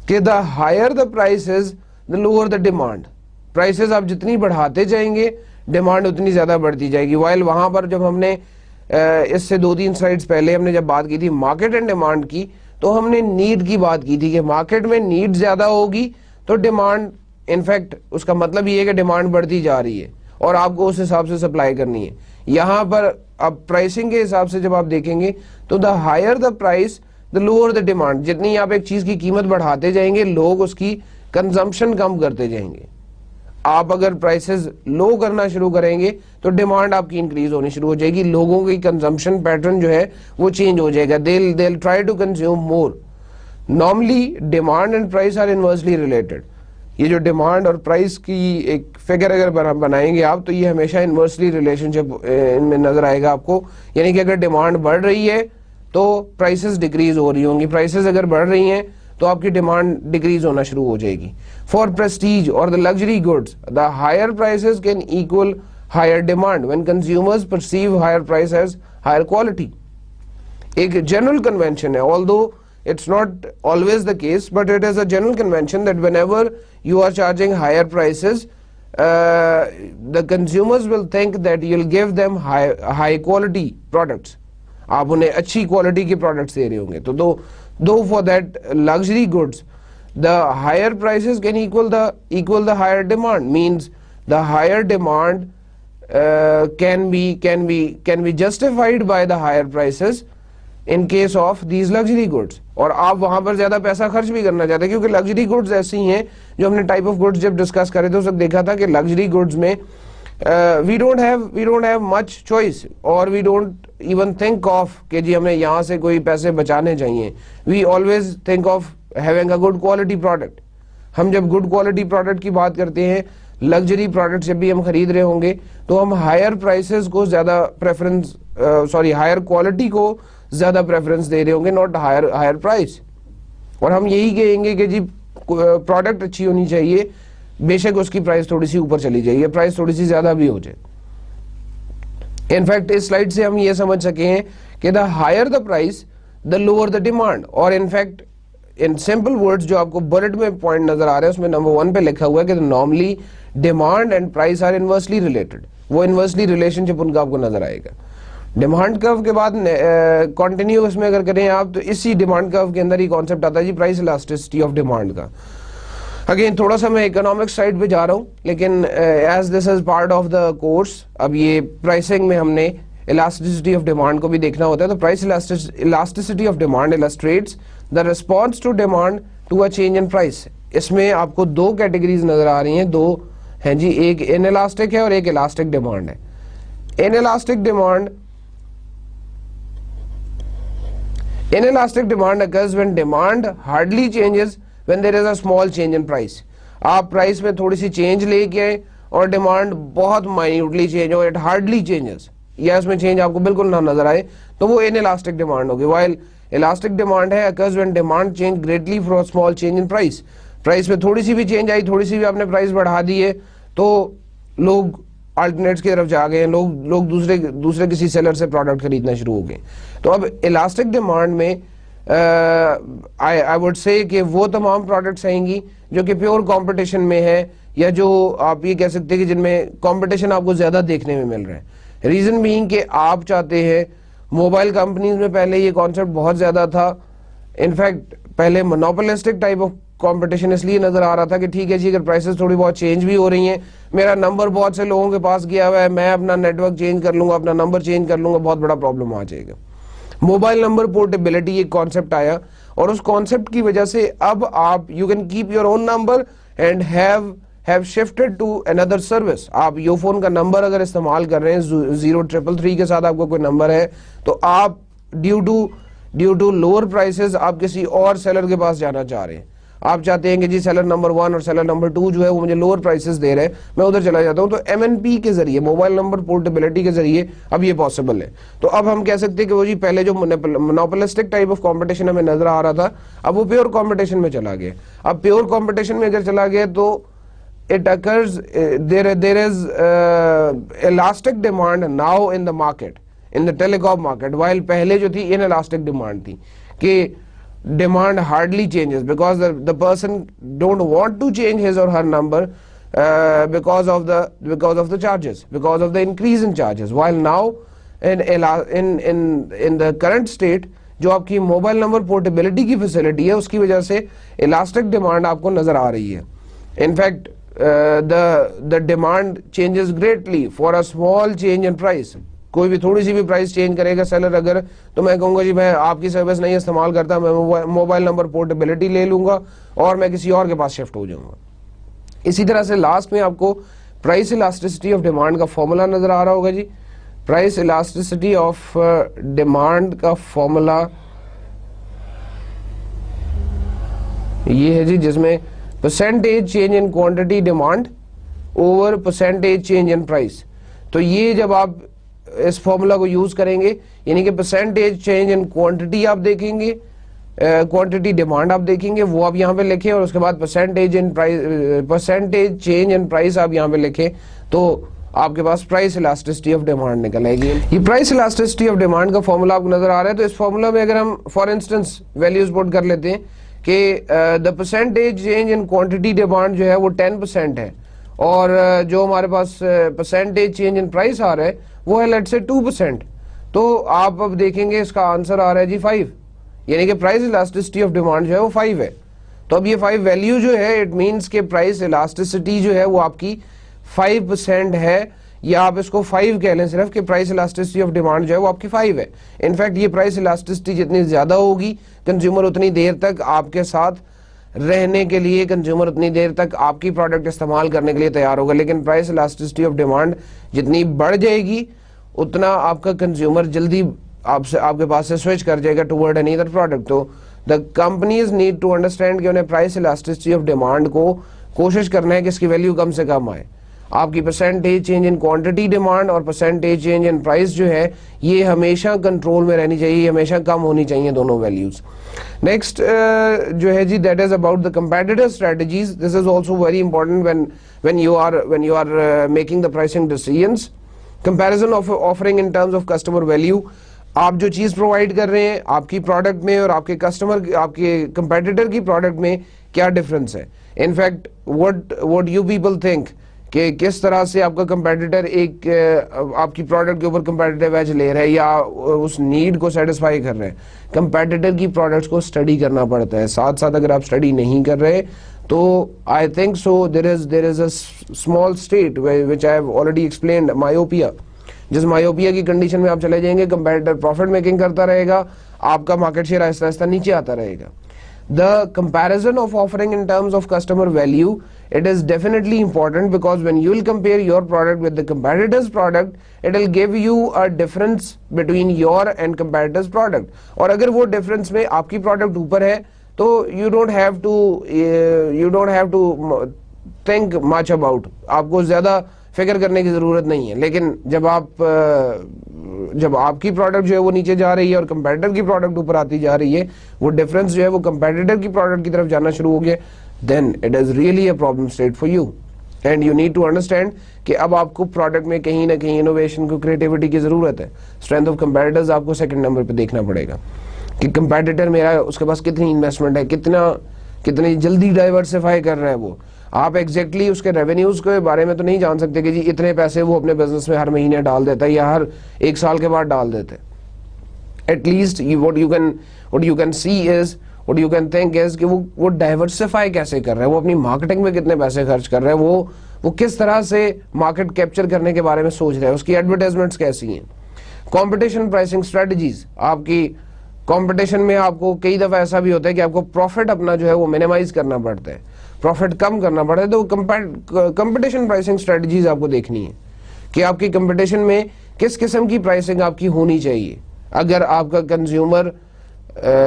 कि the higher the price is the lower the demand. Prices आप जितनी बढ़ाते जाएंगे डिमांड उतनी ज्यादा बढ़ती जाएगी। वाइल वहां पर जब हमने इससे 2-3 स्लाइड्स पहले हमने जब बात की थी मार्केट एंड डिमांड की, तो हमने नीड की बात की थी कि मार्केट में नीड ज्यादा होगी तो डिमांड, इनफैक्ट उसका मतलब ये है कि डिमांड बढ़ती जा रही है और आपको उस हिसाब से सप्लाई करनी है। यहां पर अब प्राइसिंग के हिसाब से जब आप देखेंगे तो the higher the price the lower the demand. जितनी आप एक चीज की कीमत बढ़ाते जाएंगे लोग उसकी कंजम्पशन कम करते जाएंगे। आप अगर प्राइसेस लो करना शुरू करेंगे तो डिमांड आपकी इंक्रीज होनी शुरू हो जाएगी, लोगों की कंजम्पशन पैटर्न जो है वो चेंज हो जाएगा, they'll try to consume more. Normally demand and price are inversely related. ये जो डिमांड और प्राइस की एक फिगर अगर बनाएंगे आप तो ये हमेशा इनवर्सली रिलेशनशिप इनमें नजर आएगा आपको। यानी कि अगर डिमांड बढ़ रही है तो प्राइसेस डिक्रीज हो रही होंगी, प्राइसेस अगर बढ़ रही हैं तो आपकी डिमांड डिक्रीज होना शुरू हो जाएगी। फॉर प्रेस्टीज और the luxury goods the higher prices can equal higher demand when consumers perceive higher price as higher quality. एक जनरल कन्वेंशन है, although it's not always the case, but it is a general convention that whenever you are charging higher prices, the consumers will think that you'll give them high quality products. आप उन्हें अच्छी quality के products दे रहे होंगे। तो दो for that luxury goods the higher prices can equal the higher demand, means the higher demand can be justified by the higher prices in case of these luxury goods। और आप वहां पर ज्यादा पैसा खर्च भी करना चाहते हैं क्योंकि लग्जरी गुड्स ऐसी हैं, जो हमने टाइप ऑफ गुड्स जब डिस्कस करे थे उस वक्त देखा था कि लग्जरी गुड्स में we don't have much choice और we don't even think of कि जी हमें यहाँ से कोई पैसे बचाने चाहिए। We always think of having a good quality product. हम जब गुड क्वालिटी प्रोडक्ट की बात करते हैं, लग्जरी प्रोडक्ट जब भी हम खरीद रहे होंगे तो हम हायर प्राइसेस को ज्यादा प्रेफरेंस, हायर क्वालिटी को ज्यादा प्रेफरेंस दे रहे होंगे, नॉट हायर प्राइस। और हम यही कहेंगे कि जी प्रोडक्ट अच्छी होनी चाहिए, बेशक उसकी प्राइस थोड़ी सी ऊपर चली जाए, प्राइस थोड़ी सी ज्यादा भी हो जाए। इनफैक्ट इस स्लाइड से हम ये समझ सके हैं कि the higher the price the lower the demand. और इनफैक्ट इन सिंपल वर्ड्स जो आपको बुलेट में पॉइंट नजर आ रहे हैं उसमें नंबर 1 पे लिखा हुआ है कि normally demand and price are inversely related. वो इनवर्सली रिलेशनशिप उनका आपको नजर आएगा। डिमांड कर्व के बाद कंटिन्यू इसमें अगर करें आप तो इसी डिमांड कर्व के अंदर ही कॉन्सेप्ट आता है जी प्राइस इलास्टिसिटी ऑफ डिमांड का। अगेन थोड़ा सा मैं इकोनॉमिक साइड पे जा रहा हूं, लेकिन as this is part of the course, अब ये प्राइसिंग में हमने इलास्टिसिटी ऑफ डिमांड को भी देखना होता है। तो price elasticity of demand illustrates the response to demand to a change in price. इसमें आपको दो कैटेगरीज नजर आ रही हैं, दो हैं जी, एक इनइलास्टिक है और एक इलास्टिक डिमांड है। Inelastic demand occurs when demand hardly changes when there is a small change in price। आप प्राइस में थोड़ी सी चेंज लेके आए और डिमांड बहुत माइन्यूटली चेंज हो, इट हार्डली चेंजेस, या इसमें चेंज आपको बिल्कुल ना नजर आए, तो वो इनइलास्टिक डिमांड होगी। वाइल इलास्टिक डिमांड है occurs when demand change greatly for a small change in price। Price में थोड़ी सी भी चेंज आई, थोड़ी सी भी आपने प्राइस बढ़ा दी है तो लोग अल्टरनेट्स की तरफ जा गए, लोग दूसरे किसी सेलर से प्रोडक्ट खरीदना शुरू हो गए। तो अब इलास्टिक डिमांड में आई वुड से कि वो तमाम प्रोडक्ट्स आएंगी जो कि प्योर कंपटीशन में है, या जो आप ये कह सकते हैं कि जिनमें कंपटीशन आपको ज्यादा देखने में मिल रहा है। रीजन बीइंग कि आप चाहते हैं, मोबाइल कंपनीज में पहले ये कॉन्सेप्ट बहुत ज्यादा था, इनफैक्ट पहले मोनोपोलिस्टिक टाइप ऑफ कंपटीशन इसलिए नजर आ रहा था कि ठीक है जी अगर प्राइसेस थोड़ी बहुत चेंज भी हो रही हैं, मेरा नंबर बहुत से लोगों के पास गया हुआ है, मैं अपना नेटवर्क चेंज कर लूंगा, अपना नंबर चेंज कर लूंगा, बहुत बड़ा प्रॉब्लम आ जाएगा। मोबाइल नंबर पोर्टेबिलिटी एक कॉन्सेप्ट आया और उस कॉन्सेप्ट की वजह से अब आप you can keep your own number and have shifted to another service. आप यो फोन का नंबर अगर इस्तेमाल कर रहे हैं 0333 के साथ आपका कोई नंबर है, तो आप ड्यू टू लोअर प्राइसेस आप किसी और सेलर के पास जाना चाह रहे हैं। आप चाहते हैं कि जी सेलर नंबर 1 और सेलर नंबर 2 जो है वो मुझे लोअर प्राइसेस दे रहे हैं, मैं उधर चला जाता हूं। तो एमएनपी के जरिए, मोबाइल नंबर पोर्टेबिलिटी के जरिए अब ये पॉसिबल है। तो अब हम कह सकते हैं कि वो जी पहले जो मोनोपोलिस्टिक टाइप ऑफ कंपटीशन हमें नजर आ रहा था, अब वो प्योर कंपटीशन में चला गया। अब प्योर कंपटीशन में अगर चला गया तो it occurs there is elastic demand now in the market, in the telecom market, while पहले जो थी inelastic demand थी कि demand hardly changes because the person don't want to change his or her number, because of the charges, because of the increase in charges. While now in the current state, जो आपकी mobile number portability की facility है उसकी वजह से elastic demand आपको नजर आ रही है. In fact the demand changes greatly for a small change in price. कोई भी थोड़ी सी भी प्राइस चेंज करेगा सेलर अगर, तो मैं कहूंगा जी मैं आपकी सर्विस नहीं इस्तेमाल करता, मैं मोबाइल नंबर पोर्टेबिलिटी ले लूंगा और मैं किसी और के पास शिफ्ट हो जाऊंगा. इसी तरह से लास्ट में आपको प्राइस इलास्टिसिटी ऑफ डिमांड का फॉर्मूला नजर आ रहा होगा जी. प्राइस इलास्टिसिटी ऑफ डिमांड का फॉर्मूला ये है जी, जिसमें percentage change in quantity demand over percentage change in price. तो ये जब आप इस फॉर्मूला को यूज करेंगे, यानी कि परसेंटेज चेंज इन क्वांटिटी आप देखेंगे, क्वांटिटी डिमांड आप देखेंगे, वो आप यहाँ पे लिखें, और उसके बाद percentage in price, percentage change in price आप यहाँ पे लिखें, तो आपके पास प्राइस इलास्टिसिटी ऑफ डिमांड निकल आएगी. ये प्राइस इलास्टिसिटी ऑफ डिमांड का फॉर्मूला आपको नजर आ रहा है. तो इस फॉर्मूला में अगर हम फॉर इंस्टेंस वैल्यूज पुट कर लेते हैं कि the percentage change in quantity demand जो है वो 10% है, और जो हमारे पास परसेंटेज चेंज इन प्राइस आ रहा है वो है लेट्स से 2%. तो आप अब देखेंगे इसका आंसर आ रहा है जी 5, यानी कि प्राइस इलास्टिसिटी ऑफ डिमांड जो है वो 5 है. तो अब ये 5 वैल्यू जो है इट मींस के प्राइस इलास्टिसिटी जो है वो आपकी 5% है, या आप इसको 5 कह लें सिर्फ, कि प्राइस इलास्टिसिटी ऑफ डिमांड जो है वो आपकी 5 है. इनफैक्ट ये प्राइस इलास्टिसिटी जितनी ज्यादा होगी, कंज्यूमर उतनी देर तक आपके साथ रहने के लिए, कंज्यूमर उतनी देर तक आपकी प्रोडक्ट इस्तेमाल करने के लिए तैयार होगा. लेकिन प्राइस इलास्टिसिटी ऑफ डिमांड जितनी बढ़ जाएगी उतना आपका कंज्यूमर जल्दी आपसे, आपके पास से स्विच कर जाएगा टुवर्ड एनी अदर प्रोडक्ट. तो the companies need to understand कि उन्हें प्राइस इलास्टिसिटी ऑफ डिमांड को कोशिश करना है कि इसकी वैल्यू कम से कम आए. आपकी percentage change in quantity demand और परसेंटेज चेंज इन प्राइस जो है ये हमेशा कंट्रोल में रहनी चाहिए, हमेशा कम होनी चाहिए दोनों वैल्यूज. नेक्स्ट जो है जी, that is about the competitive strategies. This is also very important when you are making the pricing decisions. Comparison of offering in terms of customer value. आप जो चीज प्रोवाइड कर रहे हैं आपकी प्रोडक्ट में और आपके कस्टमर, आपके कंपेटिटर की प्रोडक्ट में क्या डिफरेंस है. In fact what you people think कि किस तरह से आपका कंपेटिटर एक आपकी प्रोडक्ट के ऊपर कंपेटिटिव एज ले रहा है या उस नीड को सेटिस्फाई कर रहे हैं. कंपेटिटर की प्रोडक्ट्स को स्टडी करना पड़ता है. साथ साथ अगर आप स्टडी नहीं कर रहे तो I think so there is a small state which I have already explained, myopia. जिस मायोपिया की कंडीशन में आप चले जाएंगे, कंपेटिटर प्रॉफिट मेकिंग करता रहेगा, आपका मार्केट शेयर आहिस्ता आहिस्ता नीचे आता रहेगा. The comparison of offering in terms of customer value, it is definitely important, because when you will compare your product with the competitor's product, it will give you a difference between your and competitor's product. और अगर वो difference में आपकी product ऊपर है तो you don't have to think much about, आपको ज्यादा फिक्र करने की जरूरत नहीं है. लेकिन जब आपकी प्रोडक्ट जो है वो नीचे जा रही है और कंपेटिटर की प्रोडक्ट ऊपर आती जा रही है, वो डिफरेंस जो है वो कंपेटिटर की प्रोडक्ट की तरफ जाना शुरू हो गया, then it is really a problem state for you. And you need to understand कि अब आपको प्रोडक्ट में कहीं ना कहीं इनोवेशन को, क्रिएटिविटी की जरूरत है. स्ट्रेंथ ऑफ कंपेटिटर्स आपको सेकंड नंबर पे देखना पड़ेगा कि कंपेटिटर मेरा, उसके पास कितनी इन्वेस्टमेंट है, कितनी जल्दी डाइवर्सिफाई कर रहा है वो. आप एग्जैक्टली उसके रेवेन्यूज के बारे में तो नहीं जान सकते कि जी इतने पैसे वो अपने बिजनेस में हर महीने डाल देता है या हर 1 साल के बाद डाल देते हैं. At least what you can see is, what you can think is कि वो डाइवर्सिफाई कैसे कर रहा है, वो अपनी मार्केटिंग में कितने पैसे खर्च कर रहा है, वो किस तरह से मार्केट कैप्चर करने के बारे में सोच रहा है, उसकी एडवर्टाइजमेंट्स कैसी हैं. Competition pricing strategies. आपकी कंपटीशन में आपको कई दफा ऐसा भी होता है कि आपको प्रॉफिट अपना जो है वो मिनिमाइज करना पड़ता है, प्रॉफिट कम करना पड़ता है. तो कंपटीशन प्राइसिंग स्ट्रेटजीज आपको देखनी है कि आपकी कंपटीशन में किस किस्म की प्राइसिंग आपकी होनी चाहिए. अगर आपका consumer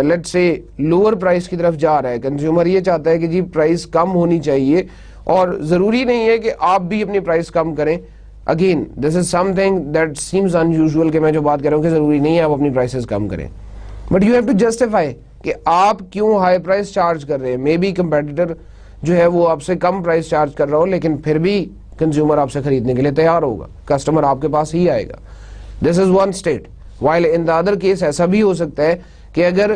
let's say lower price की तरफ जा रहा है, कंज्यूमर ये चाहता है कि जी प्राइस कम होनी चाहिए, और जरूरी नहीं है कि आप भी अपनी प्राइस कम करें. Again this is something that seems unusual कि मैं जो बात कर रहा हूँ कि जरूरी नहीं है आप अपनी प्राइसेस कम करें, but you have to justify कि आप क्यों हाई प्राइस चार्ज कर रहे हैं. मे बी कंपेटिटर जो है वो आपसे कम प्राइस चार्ज कर रहा हो, लेकिन फिर भी कंज्यूमर आपसे खरीदने के लिए तैयार होगा, कस्टमर आपके पास ही आएगा. This is one state. While in the other case ऐसा भी हो सकता है कि अगर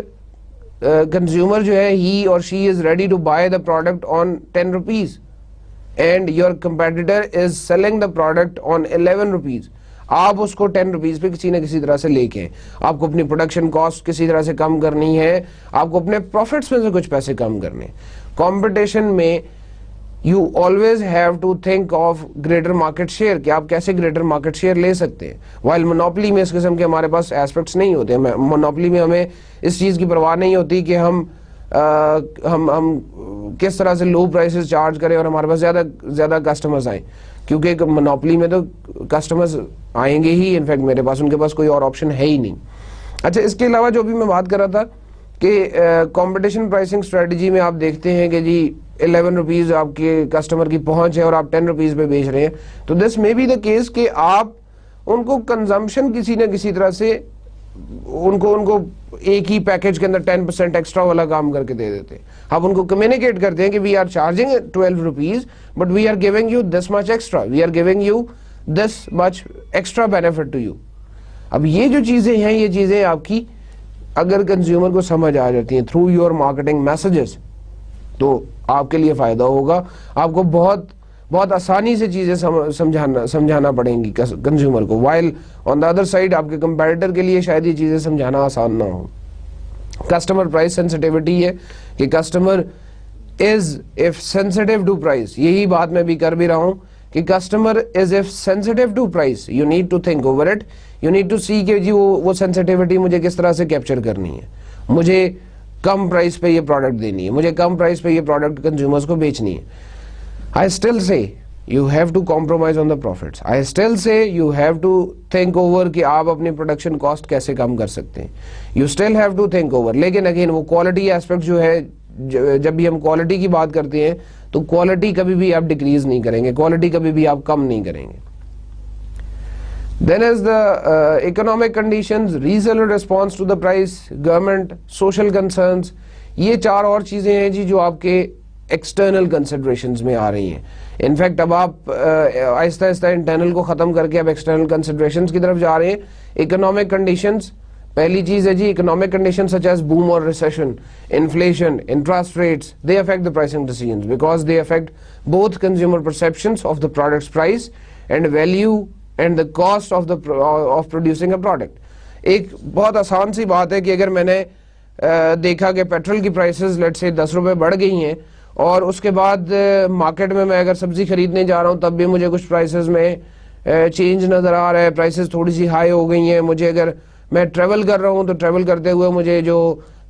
कंज्यूमर जो है ही और she is ready to buy the product on 10 rupees and your competitor is selling the product on 11 rupees, आप उसको 10 रुपीज पे किसी न किसी तरह से लेके हैं। आपको अपनी प्रोडक्शन कॉस्ट किसी तरह से कम करनी है, आपको अपने प्रॉफिट्स में से कुछ पैसे कम करने। कंपटीशन में you always have to think of greater market share, कि आप कैसे ग्रेटर मार्केट शेयर ले सकते हैं। वाइल मोनोपोली में इस किस्म के हमारे पास एस्पेक्ट्स नहीं होते। मोनोपोली में हमें इस चीज की परवाह नहीं होती कि हम किस तरह से लो प्राइसेस चार्ज करें और हमारे पास ज्यादा कस्टमर्स आए, क्योंकि मोनोपोली में तो कस्टमर्स आएंगे ही। इनफैक्ट मेरे पास उनके पास कोई और ऑप्शन है ही नहीं। अच्छा, इसके अलावा जो भी मैं बात कर रहा था कि कंपटीशन प्राइसिंग स्ट्रेटजी में आप देखते हैं कि जी 11 रुपीज आपके कस्टमर की पहुंच है और आप 10 रुपीज पे बेच रहे हैं, तो this may be the case कि आप उनको कंजम्पशन किसी न किसी तरह से उनको एक ही पैकेज के अंदर 10% एक्स्ट्रा वाला काम करके दे देते हैं। आप उनको कम्युनिकेट करते हैं कि we are charging 12 rupees but we are giving you this much extra, we are giving you this much extra benefit to you. अब ये जो चीजें हैं, ये चीजें आपकी अगर कंज्यूमर को समझ आ जाती हैं थ्रू योर मार्केटिंग मैसेजेस, तो आपके लिए फायदा होगा। आपको बहुत आसानी से चीजें समझाना पड़ेंगी कंज्यूमर को, while on the other side आपके कंपैरेटर के लिए शायद ये चीजें समझाना आसान ना हो। कस्टमर प्राइस सेंसिटिविटी है कि customer is if sensitive to price, यही बात मैं भी कर भी रहा हूं कि customer is if sensitive to price, you need to think over it, you need to see कि जी वो सेंसिटिविटी मुझे किस तरह से कैप्चर करनी है। मुझे कम प्राइस पे ये प्रोडक्ट देनी है, मुझे कम प्राइस पे ये प्रोडक्ट कंज्यूमर्स को बेचनी है। I still say you have to compromise on the profits. I still say you have to think over कि आप अपनी प्रोडक्शन कॉस्ट कैसे कम कर सकते हैं। You still have to think over. लेकिन अगेन वो क्वालिटी एस्पेक्ट जो है, जब भी हम क्वालिटी की बात करते हैं तो क्वालिटी कभी भी आप डिक्रीज नहीं करेंगे, क्वालिटी कभी भी आप कम नहीं करेंगे। Then is the economic conditions, reseller response to the price, government, social concerns, ये चार और चीजें हैं जी जो आपके एक्सटर्नल कंसिडरेशंस में आ रही हैं। इनफैक्ट अब आप आहिस्ता आहिस्ता इंटरनल को खत्म करके अब एक्सटर्नल कंसिडरेशंस की तरफ जा रहे हैं। इकोनॉमिक कंडीशंस, पहली चीज है जी economic conditions such as boom और recession, inflation, interest rates, they affect the pricing decisions because they affect both consumer perceptions of the product's price and value and the cost of producing a product. एक बहुत आसान सी बात है कि अगर मैंने देखा कि पेट्रोल की प्राइसेस लेट्स से 10 रुपए बढ़ गई हैं और उसके बाद मार्केट में मैं अगर सब्जी खरीदने जा रहा हूं तब भी मुझे कुछ प्राइसेस में चेंज नजर आ रहा है, प्राइसेस थोड़ी सी हाई हो गई हैं। मुझे अगर मैं ट्रेवल कर रहा हूं तो ट्रेवल करते हुए मुझे जो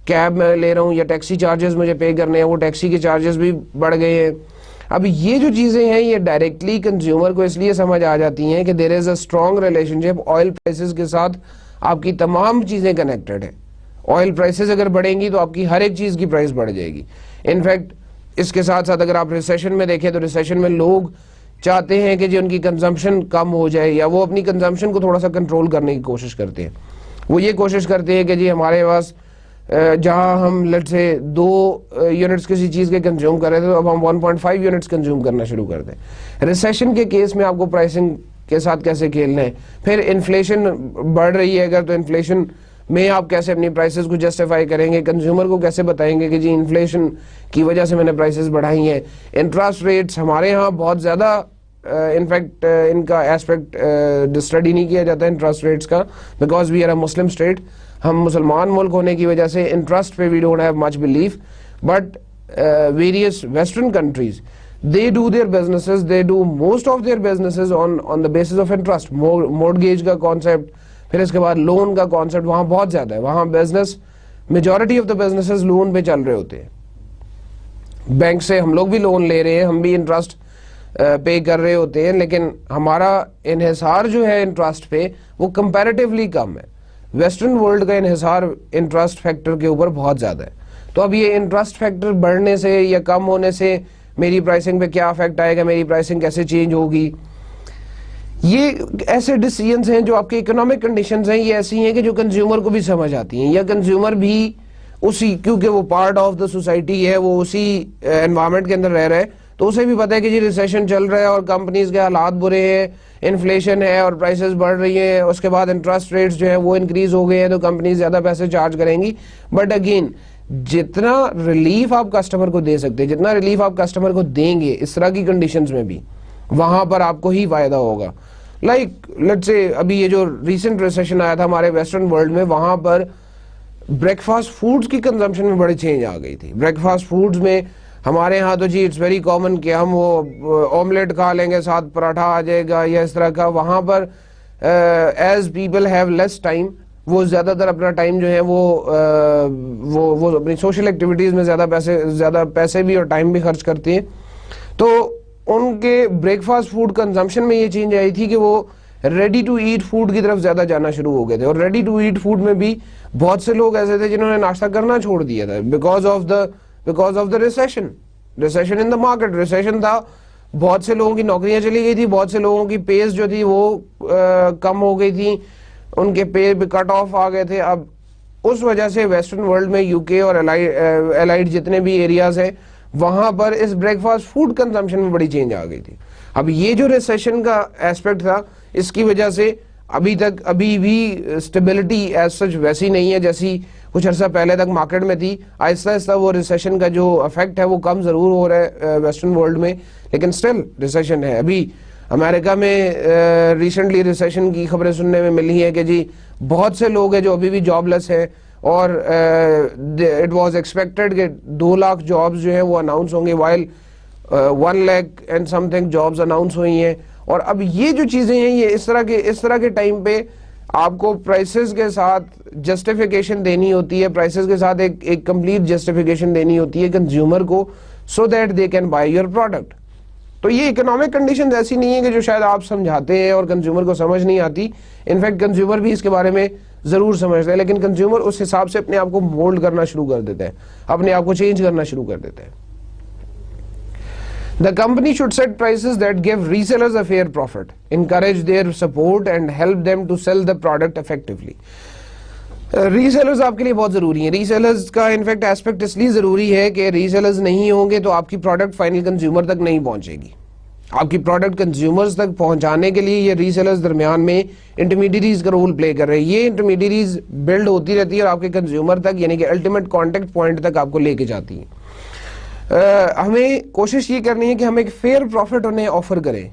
कैब में ले रहा हूं या टैक्सी चार्जेस मुझे पे करने हैं, वो टैक्सी के चार्जेस भी बढ़ गए हैं। अब ये जो चीजें हैं ये डायरेक्टली कंज्यूमर को इसलिए समझ आ जाती हैं कि there is a strong relationship oil prices के साथ। आपकी तमाम चीजें कनेक्टेड है। ऑयल प्राइसेस अगर बढ़ेंगी तो आपकी हर एक चीज की प्राइस बढ़ जाएगी। इनफैक्ट इसके साथ साथ अगर आप रिसेशन में देखें तो रिसेशन में लोग चाहते हैं कि जो उनकी कंजम्पशन कम हो जाए या वो अपनी कंजम्पशन को थोड़ा सा कंट्रोल करने की कोशिश करते हैं। वो ये कोशिश करते हैं कि जी हमारे पास जहां हम लेट से 2 यूनिट्स किसी चीज के कंज्यूम कर रहे थे तो अब हम 1.5 यूनिट्स कंज्यूम करना शुरू कर दें। रिसेशन के केस में आपको प्राइसिंग के साथ कैसे खेलना है। फिर इन्फ्लेशन बढ़ रही है अगर, तो इन्फ्लेशन में आप कैसे अपनी प्राइसेस को जस्टिफाई करेंगे, कंज्यूमर को कैसे बताएंगे कि जी इन्फ्लेशन की वजह से मैंने प्राइसेस बढ़ाई हैं। इंटरेस्ट रेट्स हमारे यहाँ बहुत ज़्यादा इनफैक्ट इनका एस्पेक्ट स्टडी नहीं किया जाता इंटरेस्ट रेट्स का, because we are a Muslim state. हम मुसलमान मुल्क होने की वजह से इंटरेस्ट पे we don't have much belief, but various western countries they do their businesses, they do most of their businesses on the basis of interest। mortgage का concept, फिर इसके बाद लोन का कॉन्सेप्ट वहां बहुत ज्यादा है। वहां business, majority of the businesses loan पे चल रहे होते हैं। बैंक से हम लोग भी लोन ले रहे हैं, हम भी इंटरेस्ट पे कर रहे होते हैं, लेकिन हमारा इन्हिसार जो है इंटरेस्ट पे वो कंपैरेटिवली कम है। वेस्टर्न वर्ल्ड का इन्हिसार इंटरेस्ट फैक्टर के ऊपर बहुत ज्यादा है। तो अब ये इंटरेस्ट फैक्टर बढ़ने से या कम होने से मेरी प्राइसिंग पे क्या इफेक्ट आएगा, मेरी प्राइसिंग कैसे चेंज होगी, ये ऐसे डिसीजंस हैं जो आपके इकोनॉमिक कंडीशंस हैं, ये ऐसी हैं कि जो कंज्यूमर को भी समझ आती हैं, या कंज्यूमर भी उसी, क्योंकि वो पार्ट ऑफ द सोसाइटी है, वो उसी एनवायरनमेंट के अंदर रह रहा है, तो उसे भी पता है कि जी रिसेशन चल रहा है और कंपनीज के हालात बुरे हैं, इन्फ्लेशन है और प्राइसेस बढ़ रही हैं, उसके बाद इंटरेस्ट रेट्स जो है वो इंक्रीज हो गए हैं तो कंपनीज ज्यादा पैसे चार्ज करेंगी। बट अगेन जितना रिलीफ आप कस्टमर को दे सकते हैं, जितना रिलीफ आप कस्टमर को देंगे इस तरह की कंडीशंस में भी, वहां पर आपको ही फायदा होगा। लाइक लेट्स से अभी ये जो रिसेंट रिसेशन आया था हमारे वेस्टर्न वर्ल्ड में, वहां पर ब्रेकफास्ट फूड्स की कंजम्पशन में बड़ी चेंज आ गई थी। ब्रेकफास्ट फूड्स में हमारे यहाँ तो जी इट्स वेरी कॉमन कि हम वो ऑमलेट खा लेंगे, साथ पराठा आ जाएगा या इस तरह का। वहां पर as people have less time, वो ज्यादातर अपना टाइम जो है वो अपनी सोशल एक्टिविटीज में ज्यादा पैसे भी और टाइम भी खर्च करते हैं। तो उनके ब्रेकफास्ट फूड कंजम्पशन में ये चेंज आई थी कि वो रेडी टू ईट फूड की तरफ ज्यादा जाना शुरू हो गए थे। और रेडी टू ईट फूड में भी बहुत से लोग ऐसे थे जिन्होंने नाश्ता करना छोड़ दिया था because of the recession in the market. Recession था, बहुत से लोगों की नौकरियां चली गई थी, बहुत से लोगों की पेज जो थी वो कम हो गई थी, उनके पे भी कट ऑफ आ गए थे। अब उस वजह से वेस्टर्न वर्ल्ड में यूके और एलाइड जितने भी एरियाज हैं वहां पर इस ब्रेकफास्ट फूड कंजम्पशन में बड़ी चेंज आ गई थी। अब ये जो रिसेशन का एस्पेक्ट था, इसकी वजह से अभी भी स्टेबिलिटी एज सच वैसी नहीं है जैसी कुछ अर्सा पहले तक मार्केट में थी। आहिस्ता आहिस्ता वो रिसेशन का जो इफेक्ट है वो कम जरूर हो रहा है वेस्टर्न वर्ल्ड में, लेकिन स्टिल रिसेशन है। अभी अमेरिका में रिसेंटली रिसेशन की खबरें सुनने में मिली है कि जी बहुत से लोग हैं जो अभी भी जॉबलेस हैं, और इट वाज एक्सपेक्टेड कि 2 लाख जॉब्स जो हैं वो अनाउंस होंगे, while 1 lakh and something jobs announce हुई हैं। और अब ये जो चीजें हैं ये इस तरह के टाइम पे आपको प्राइसेस के साथ जस्टिफिकेशन देनी होती है, प्राइसेस के साथ एक कंप्लीट जस्टिफिकेशन देनी होती है कंज्यूमर को, so that they can by your product. तो ये इकोनॉमिक कंडीशन ऐसी नहीं है कि जो शायद आप समझाते हैं और कंज्यूमर को समझ नहीं आती। इनफैक्ट कंज्यूमर भी इसके बारे में जरूर समझते हैं, लेकिन कंज्यूमर उस हिसाब से अपने आप को मोल्ड करना शुरू कर देता है, अपने आप को चेंज करना शुरू कर देता है। The company should set prices that give resellers a fair profit, encourage their support and help them to sell the product effectively. Resellers आपके लिए बहुत जरूरी है। रीसेलर्स का इनफैक्ट एस्पेक्ट इसलिए जरूरी है कि रीसेलर्स नहीं होंगे तो आपकी प्रोडक्ट फाइनल कंज्यूमर तक नहीं पहुंचेगी। आपकी प्रोडक्ट कंज्यूमर्स तक पहुंचाने के लिए ये रीसेलर्स दरमियान में इंटरमीडियरीज का रोल प्ले कर रहे हैं। ये इंटरमीडियरीज बिल्ड होती रहती है और आपके कंज्यूमर तक यानी कि अल्टीमेट कॉन्टेक्ट पॉइंट तक आपको लेके जाती है। हमें कोशिश ये करनी है कि हम एक फेयर प्रॉफिट उन्हें ऑफर करें,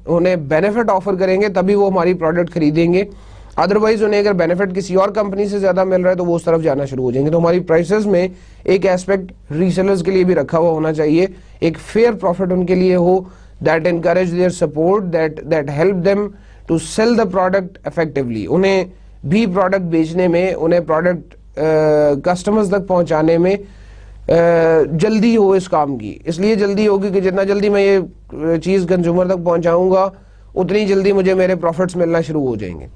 उन्हें बेनिफिट ऑफर करेंगे तभी वो हमारी प्रोडक्ट खरीदेंगे। अदरवाइज उन्हें अगर बेनिफिट किसी और कंपनी से ज्यादा मिल रहा है तो वो उस तरफ जाना शुरू हो जाएंगे। तो हमारी प्राइसेस में एक एस्पेक्ट रीसेलर्स के लिए भी रखा हुआ होना चाहिए, एक फेयर प्रॉफिट उनके लिए हो, that encourage their support, that help them to sell the product effectively. उन्हें भी प्रोडक्ट बेचने में, उन्हें प्रोडक्ट कस्टमर्स तक पहुंचाने में जल्दी हो इस काम की। इसलिए जल्दी होगी कि जितना जल्दी मैं ये चीज कंज्यूमर तक पहुंचाऊंगा उतनी जल्दी मुझे मेरे प्रॉफिट्स मिलना शुरू हो जाएंगे।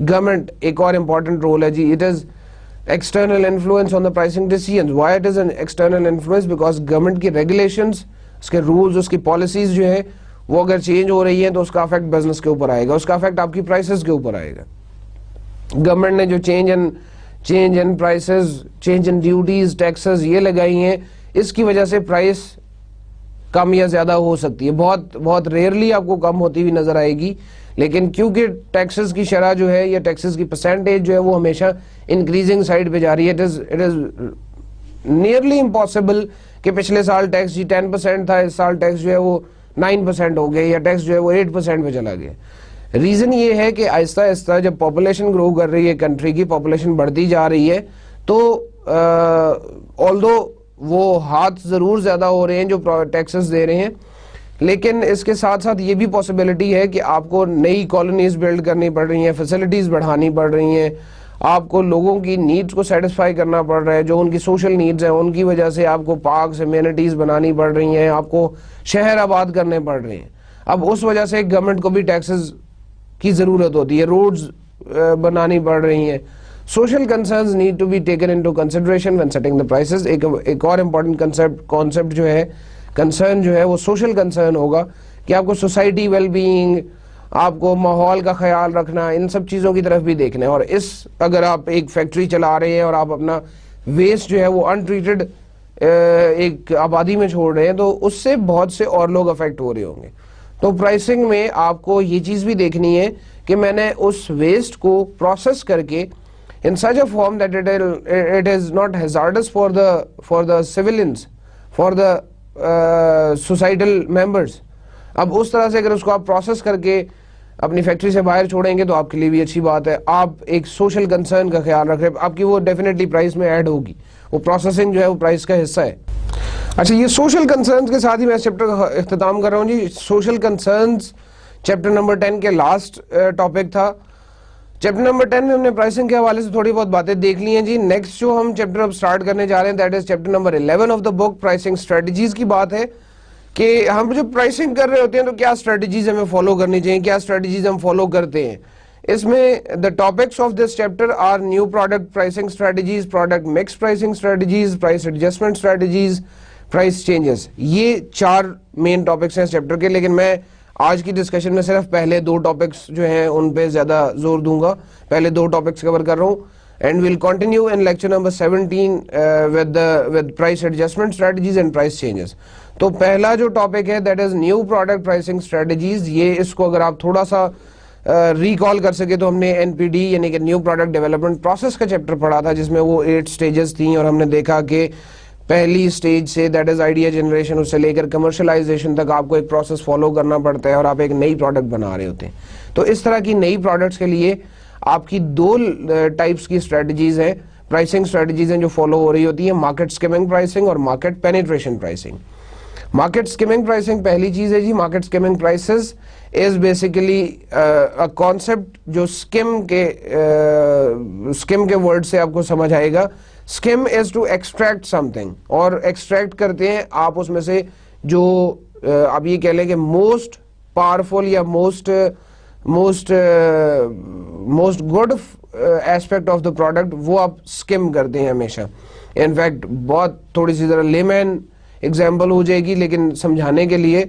गवर्नमेंट एक और इम्पॉर्टेंट रोल है जी, it is external influence on the pricing decisions. Why it is an external influence? Because government की रेगुलेशंस, उसके रूल्स, उसकी पॉलिसीज जो है वो अगर चेंज हो रही है तो उसका इफेक्ट बिजनेस के ऊपर आएगा, उसका इफेक्ट आपकी प्राइसेस के ऊपर आएगा। गवर्नमेंट ने जो change in prices, change in duties, taxes ये लगाई हैं, इसकी वजह से प्राइस कम या ज्यादा हो सकती है। बहुत रेयरली आपको कम होती हुई नजर आएगी, लेकिन क्योंकि टैक्सेस की शरह जो है या टैक्सेस की परसेंटेज जो है वो हमेशा इंक्रीजिंग साइड पे जा रही है। इट इज नियरली इम्पॉसिबल कि पिछले साल टैक्स जी 10% था, इस साल टैक्स जो है वो 9% हो गया या टैक्स जो है वो 8% पे चला गया। रीजन ये है कि आहिस्ता आहिस्ता जब पॉपुलेशन ग्रो कर रही है, कंट्री की पॉपुलेशन बढ़ती जा रही है, तो ऑल्दो वो हाथ जरूर ज्यादा हो रहे हैं जो टैक्सेस दे रहे हैं, लेकिन इसके साथ साथ ये भी पॉसिबिलिटी है कि आपको नई कॉलोनीज बिल्ड करनी पड़ रही हैं, फैसिलिटीज बढ़ानी पड़ रही हैं, आपको लोगों की नीड्स को सेटिस्फाई करना पड़ रहा है, जो उनकी सोशल नीड्स हैं उनकी वजह से आपको पार्क्स, एमेनिटीज बनानी पड़ रही हैं, आपको शहर आबाद करने पड़ रहे हैं। अब उस वजह से गवर्नमेंट को भी टैक्सेस की जरूरत होती है, रोड्स बनानी पड़ रही हैं। Social concerns need to be taken into consideration when setting the prices. एक और इम्पोर्टेंट कॉन्सेप्ट जो है, कंसर्न जो है वो सोशल कंसर्न होगा कि आपको सोसाइटी वेलबीइंग, आपको माहौल का ख्याल रखना, इन सब चीज़ों की तरफ भी देखना है। और अगर आप एक फैक्ट्री चला रहे हैं और आप अपना वेस्ट जो है वो अनट्रीटेड एक आबादी में छोड़ रहे हैं तो उससे बहुत से और लोग अफेक्ट हो रहे होंगे। तो प्राइसिंग में आपको ये चीज़ भी देखनी है कि मैंने उस वेस्ट को प्रोसेस करके in such a form that it is not hazardous for the civilians, for the societal members. अब उस तरह से अगर उसको आप प्रोसेस करके अपनी फैक्ट्री से बाहर छोड़ेंगे तो आपके लिए भी अच्छी बात है। आप एक सोशल कंसर्न का ख्याल रख रहे हैं, आपकी वो डेफिनेटली प्राइस में ऐड होगी, वो प्रोसेसिंग जो है वो प्राइस का हिस्सा है। अच्छा, ये सोशल कंसर्न्स के साथ ही मैं चैप्टर का इख्तिताम कर रहा हूँ जी। सोशल कंसर्न्स चैप्टर नंबर 10 के लास्ट टॉपिक था। चैप्टर नंबर 10 में हमने प्राइसिंग के हवाले से थोड़ी बहुत बातें देख ली हैं जी। नेक्स्ट जो हम चैप्टर अब स्टार्ट करने जा रहे हैं that is chapter number 11 of the book, pricing strategies की बात है कि हम जब प्राइसिंग कर रहे होते हैं तो क्या स्ट्रेटजीज हमें फॉलो करनी चाहिए, क्या स्ट्रेटजीज हम फॉलो करते हैं। इसमें the topics of this chapter are new product pricing strategies, product mix pricing strategies, price adjustment strategies, price changes. ये 4 मेन टॉपिक्स हैं इस चैप्टर के, लेकिन मैं आज की डिस्कशन में सिर्फ पहले 2 टॉपिक्स जो हैं उन पे ज्यादा जोर दूंगा। पहले 2 टॉपिक्स कवर कर रहा हूँ and will continue in lecture number 17 with price adjustment strategies and price changes. तो पहला जो टॉपिक है that is new product pricing strategies. ये इसको अगर आप थोड़ा सा रिकॉल कर सके तो हमने एनपीडी यानी कि न्यू प्रोडक्ट डेवलपमेंट प्रोसेस का चैप्टर पढ़ा था जिसमें वो 8 स्टेजेस थी और हमने देखा कि पहली stage say that is idea generation, उससे लेकर कमर्शलाइजेशन तक आपको एक प्रोसेस फॉलो करना पड़ता है और आप एक नई प्रोडक्ट बना रहे होते हैं। तो इस तरह की नई प्रोडक्ट्स के लिए आपकी 2 टाइप्स की स्ट्रेटजीज हैं, प्राइसिंग स्ट्रेटजीज हैं जो फॉलो हो रही होती है, मार्केट स्किमिंग प्राइसिंग और market penetration pricing. Market skimming pricing पहली चीज है जी। Market skimming prices is basically a concept जो स्किम के वर्ड से आपको समझ आएगा। Skim is to extract something, और एक्सट्रैक्ट करते हैं आप उसमें से जो आप ये कह लें कि मोस्ट पावरफुल या most good aspect of the product वो आप स्किम करते हैं हमेशा। इनफैक्ट बहुत थोड़ी सी जरा लेमैन एग्जाम्पल हो जाएगी लेकिन समझाने के लिए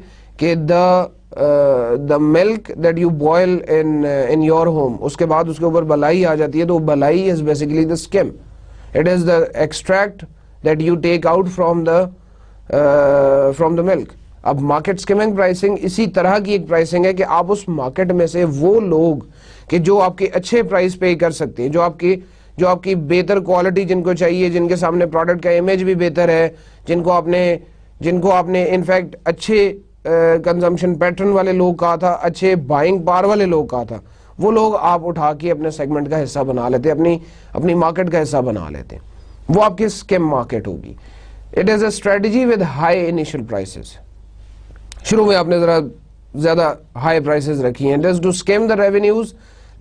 कि the milk that you boil in your home, उसके बाद उसके ऊपर बलाई आ जाती है तो बलाई is basically the scheme. It is the extract that you take out from the milk. अब मार्केट स्किमिंग प्राइसिंग इसी तरह की एक प्राइसिंग है कि आप उस मार्केट में से वो लोग कि जो आपके अच्छे प्राइस पे कर सकते हैं, जो आपकी बेहतर क्वालिटी जिनको चाहिए, जिनके सामने प्रोडक्ट का इमेज भी बेहतर है, जिनको आपने इनफैक्ट अच्छे कंजम्पशन पैटर्न वाले लोग कहा था, अच्छे बाइंग पावर वाले लोग कहा था, वो लोग आप उठा के अपने सेगमेंट का हिस्सा बना लेते हैं, अपनी मार्केट का हिस्सा बना लेते हैं। वो आपकी स्किम मार्केट होगी। It is a strategy with high initial prices. शुरू में आपने जरा ज्यादा हाई प्राइसेस रखी हैं। It is to skim the revenues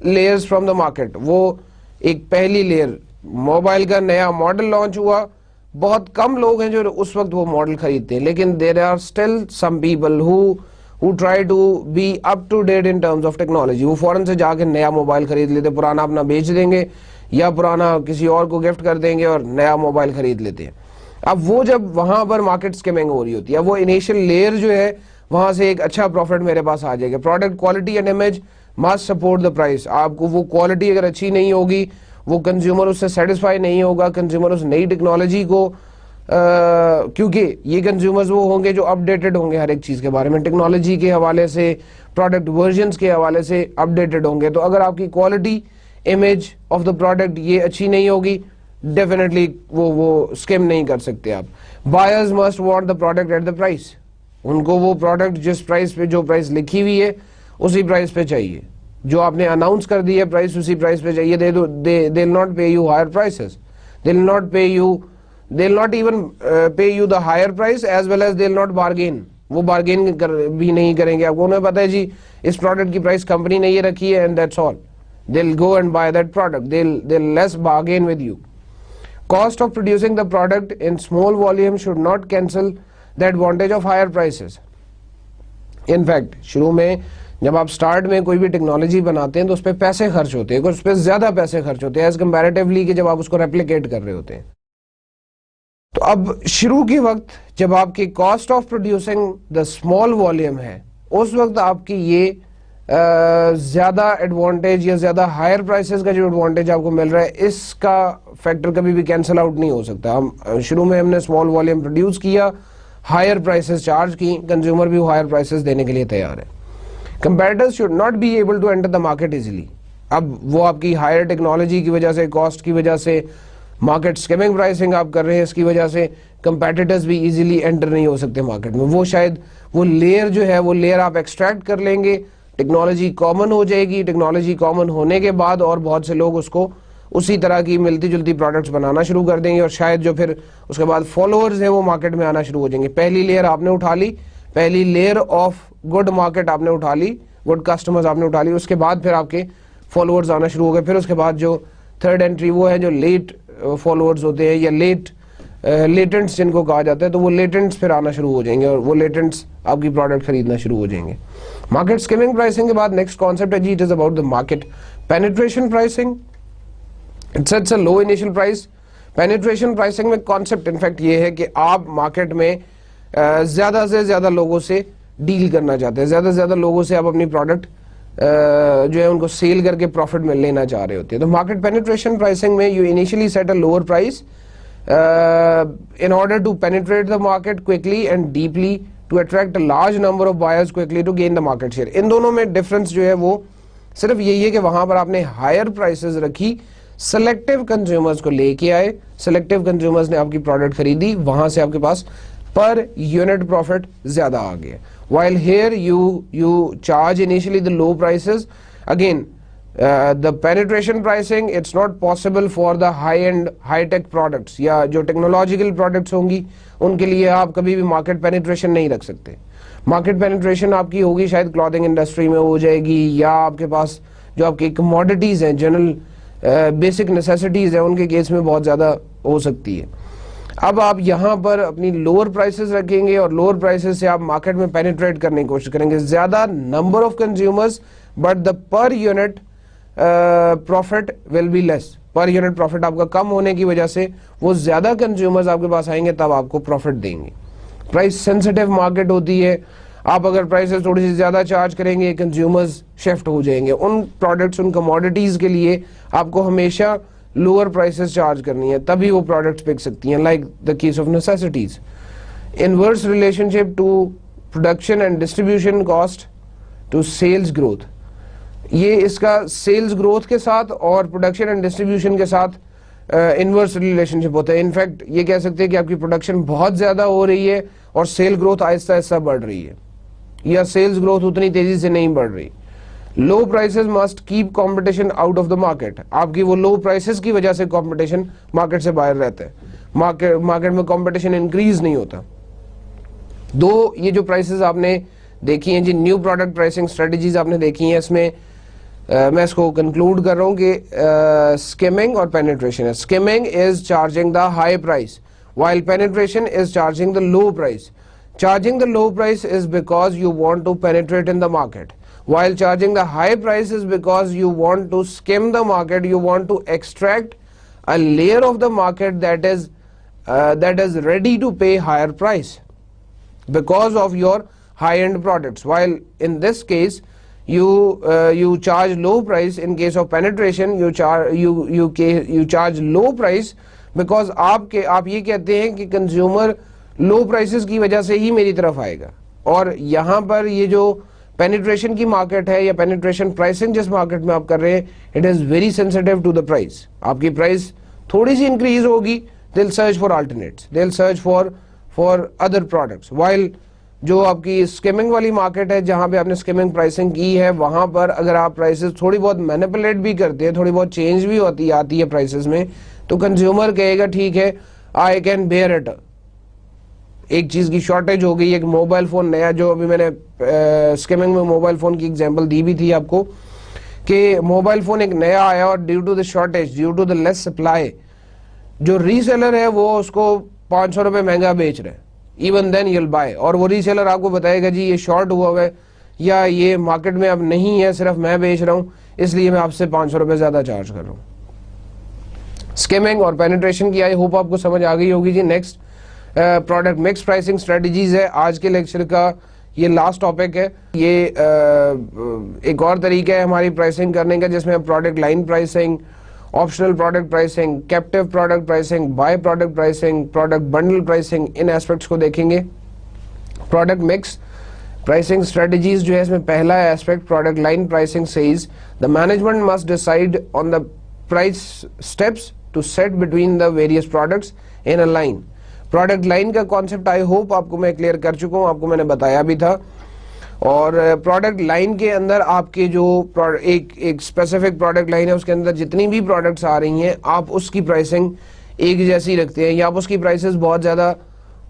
layers from the market. वो एक पहली लेयर, मोबाइल का नया मॉडल लॉन्च हुआ, बहुत कम लोग हैं जो उस वक्त वो मॉडल खरीदते हैं, लेकिन there are still some people who try to be up to date in terms of technology। वो फौरन से जाके नया मोबाइल खरीद लेते, पुराना अपना बेच देंगे या पुराना किसी और को गिफ्ट कर देंगे और नया मोबाइल खरीद लेते हैं। अब वो जब वहां पर मार्केट स्किमिंग हो रही होती है, वो इनिशियल लेयर जो है वहां से एक अच्छा प्रॉफिट मेरे पास आ जाएगा। Product quality and image must support the price. आपको वो क्वालिटी अगर अच्छी नहीं होगी, वो कंज्यूमर उससे सेटिस्फाई नहीं होगा, कंज्यूमर उस नई टेक्नोलॉजी को क्योंकि ये कंज्यूमर्स वो होंगे जो अपडेटेड होंगे हर एक चीज के बारे में, टेक्नोलॉजी के हवाले से, प्रोडक्ट वर्जन्स के हवाले से अपडेटेड होंगे। तो अगर आपकी quality image of the product ये अच्छी नहीं होगी, डेफिनेटली वो स्किम नहीं कर सकते आप। Buyers must want the product at the price. उनको वो प्रोडक्ट जिस प्राइस पे, जो प्राइस लिखी हुई है उसी प्राइस पे चाहिए, जो आपने अनाउंस कर दी है प्राइस उसी प्राइस पे चाहिए। दे विल नॉट पे you hire prices, they will not पे you, they'll not even pay you the higher price as well as they'll not bargain। वो बार्गेन भी नहीं करेंगे। आपको उन्हें पता है जी इस प्रोडक्ट की प्राइस कंपनी ने ये रखी है and that's all, they'll go and buy that product, they'll less bargain with you। cost of producing the product in small volume should not cancel the advantage of higher prices। in fact शुरू में जब आप start में कोई भी technology बनाते हैं तो उस पर पैसे खर्च होते हैं, उस पर ज्यादा पैसे खर्च होते हैं एज कंपैरेटिवली कि जब आप उसको रेप्लिकेट कर रहे होते हैं। तो अब शुरू के वक्त जब आपकी cost of producing the small volume है, उस वक्त आपकी ये ज्यादा एडवांटेज या ज्यादा हायर प्राइसेस का जो एडवांटेज आपको मिल रहा है, इसका फैक्टर कभी भी कैंसिल आउट नहीं हो सकता। हम शुरू में हमने स्मॉल वॉल्यूम प्रोड्यूस किया, हायर प्राइसेस चार्ज की, कंज्यूमर भी हायर प्राइसेस देने के लिए तैयार है। Competitors should not be able to enter the market easily. अब वो आपकी हायर टेक्नोलॉजी की वजह से, कॉस्ट की वजह से, मार्केट स्किमिंग प्राइसिंग आप कर रहे हैं, इसकी वजह से कंपेटिटर्स भी इजीली एंटर नहीं हो सकते मार्केट में। वो शायद वो लेयर जो है वो लेयर आप एक्सट्रैक्ट कर लेंगे, टेक्नोलॉजी कॉमन हो जाएगी, टेक्नोलॉजी कॉमन होने के बाद और बहुत से लोग उसको उसी तरह की मिलती जुलती प्रोडक्ट्स बनाना शुरू कर देंगे और शायद जो फिर उसके बाद फॉलोअर्स हैं वो मार्केट में आना शुरू हो जाएंगे। पहली लेयर आपने उठा ली, पहली लेयर ऑफ गुड मार्केट आपने उठा ली, गुड कस्टमर्स आपने उठा ली, उसके बाद फिर आपके फॉलोअर्स आना शुरू हो गए। फिर उसके बाद जो थर्ड एंट्री वो है जो लेट फॉलोअर्स होते हैं या लेटेंट्स जिनको कहा जाता है, तो वो लेटेंट्स फिर आना शुरू हो जाएंगे और वो लेटेंट्स आपकी प्रोडक्ट खरीदना शुरू हो जाएंगे। मार्केट स्किमिंग प्राइसिंग के बाद नेक्स्ट कॉन्सेप्ट है जी, it is about the market penetration pricing. It sets a low initial price. Penetration pricing में कॉन्सेप्ट इनफैक्ट ये है कि आप मार्केट में ज्यादा से ज्यादा लोगों से डील करना चाहते हैं, ज्यादा से ज्यादा लोगों से आप अपनी प्रोडक्ट जो है उनको सेल करके प्रॉफिट में लेना चाह रहे होते हैं। तो मार्केट पेनिट्रेशन प्राइसिंग में you initially set a lower price in order to penetrate the market quickly and deeply to attract a large number of buyers quickly to gain the market share। इन दोनों में difference जो है वो सिर्फ यही है कि वहां पर आपने हायर प्राइसेस रखी, सेलेक्टिव कंज्यूमर्स को लेके आए, सेलेक्टिव कंज्यूमर्स ने आपकी प्रोडक्ट खरीदी, वहां से आपके पास पर यूनिट प्रॉफिट ज्यादा आ गया। while here you charge initially the low prices, again the penetration pricing it's not possible for the high end high tech products या जो टेक्नोलॉजिकल प्रोडक्ट्स होंगी उनके लिए आप कभी भी मार्केट पेनिट्रेशन नहीं रख सकते। मार्केट पेनिट्रेशन आपकी होगी शायद क्लॉथिंग इंडस्ट्री में हो जाएगी, या आपके पास जो आपकी कमोडिटीज हैं, जनरल बेसिक नेसेसिटीज हैं, उनके केस में बहुत ज्यादा हो सकती है। अब आप यहाँ पर अपनी लोअर प्राइसेस रखेंगे और लोअर प्राइसेस से आप मार्केट में पेनिट्रेट करने की कोशिश करेंगे, ज्यादा number of consumers but the per unit profit will be less. Per unit profit आपका कम होने की वजह से वो ज्यादा कंज्यूमर्स आपके पास आएंगे तब आपको प्रॉफिट देंगे। प्राइस सेंसिटिव मार्केट होती है, आप अगर प्राइसेस थोड़ी सी ज्यादा चार्ज करेंगे कंज्यूमर्स शिफ्ट हो जाएंगे उन प्रोडक्ट्स, उन कमोडिटीज के लिए आपको हमेशा लोअर प्राइसेस चार्ज करनी है, तभी वो प्रोडक्ट्स बिक सकती हैं। Like the case of necessities, inverse relationship to production and distribution cost to sales growth, ये इसका सेल्स ग्रोथ के साथ और प्रोडक्शन एंड डिस्ट्रीब्यूशन के साथ इनवर्स रिलेशनशिप होता है। इनफैक्ट ये कह सकते हैं कि आपकी प्रोडक्शन बहुत ज्यादा हो रही है और सेल ग्रोथ आहिस्ता आहिस्ता बढ़ रही है, या सेल्स ग्रोथ उतनी तेजी से नहीं बढ़ रही। Low prices must keep competition out of the market, आपकी वो लो प्राइसेस की वजह से कंपटीशन मार्केट से बाहर रहता है, मार्केट में कंपटीशन इंक्रीज नहीं होता। दो ये जो प्राइसेस आपने देखी हैं जी, न्यू प्रोडक्ट प्राइसिंग स्ट्रेटजीज आपने देखी हैं, इसमें मैं इसको कंक्लूड कर रहा हूं कि स्किमिंग और पेनिट्रेशन है। Skimming is charging the high price while penetration is charging the low price. Charging the low price is because you want to penetrate in the market, while charging the high price is because you want to skim the market, you want to extract a layer of the market that is ready to pay higher price because of your high end products. While in this case you charge low price, in case of penetration you charge low price because आप ये कहते हैं कि consumer low prices की वजह से ही मेरी तरफ आएगा। और यहाँ पर ये जो पेनिट्रेशन की मार्केट है या पेनिट्रेशन प्राइसिंग जिस मार्केट में आप कर रहे हैं, it is very sensitive to the price. आपकी प्राइस थोड़ी सी इंक्रीज होगी, they will search for alternates, they will search for other products. While जो आपकी स्किमिंग वाली मार्केट है जहाँ पे आपने स्किमिंग प्राइसिंग की है, वहां पर अगर आप प्राइसेस थोड़ी बहुत मैनिपुलेट भी करते हैं, थोड़ी बहुत चेंज भी आती है प्राइसेस में, तो कंज्यूमर कहेगा ठीक है आई कैन बेयर इट। एक चीज की शॉर्टेज हो गई, एक मोबाइल फोन नया, जो अभी मैंने स्किमिंग में मोबाइल फोन की एग्जांपल दी भी थी आपको कि मोबाइल फोन एक नया आया और due to the shortage, due to the less supply, जो रीसेलर है वो उसको 500 रुपए महंगा बेच रहे हैं, इवन देन यूल बाय। और वो रीसेलर आपको बताएगा जी ये शॉर्ट हुआ है या ये मार्केट में अब नहीं है, सिर्फ मैं बेच रहा हूं इसलिए मैं आपसे 500 रुपए ज्यादा चार्ज कर रहा हूं। स्किमिंग और पेनिट्रेशन की आई होप आपको समझ आ गई होगी जी। Next product mix pricing strategies है, आज के लेक्चर का ये लास्ट टॉपिक है। ये एक और तरीका है हमारी प्राइसिंग करने का जिसमें हम product line pricing, optional product pricing, captive product pricing, by product pricing, product bundle pricing, in aspects को देखेंगे। प्रोडक्ट मिक्स प्राइसिंग स्ट्रेटजीज जो है इसमें पहला aspect product line pricing says the management must decide on the price steps to set between the various products in a line. Product line का concept I hope आपको मैं clear कर चुका हूं, आपको मैंने बताया भी था। और प्रोडक्ट लाइन के अंदर आपके जो एक स्पेसिफिक प्रोडक्ट लाइन है उसके अंदर जितनी भी प्रोडक्ट्स आ रही हैं आप उसकी प्राइसिंग एक जैसी रखते हैं या आप उसकी प्राइसेस बहुत ज़्यादा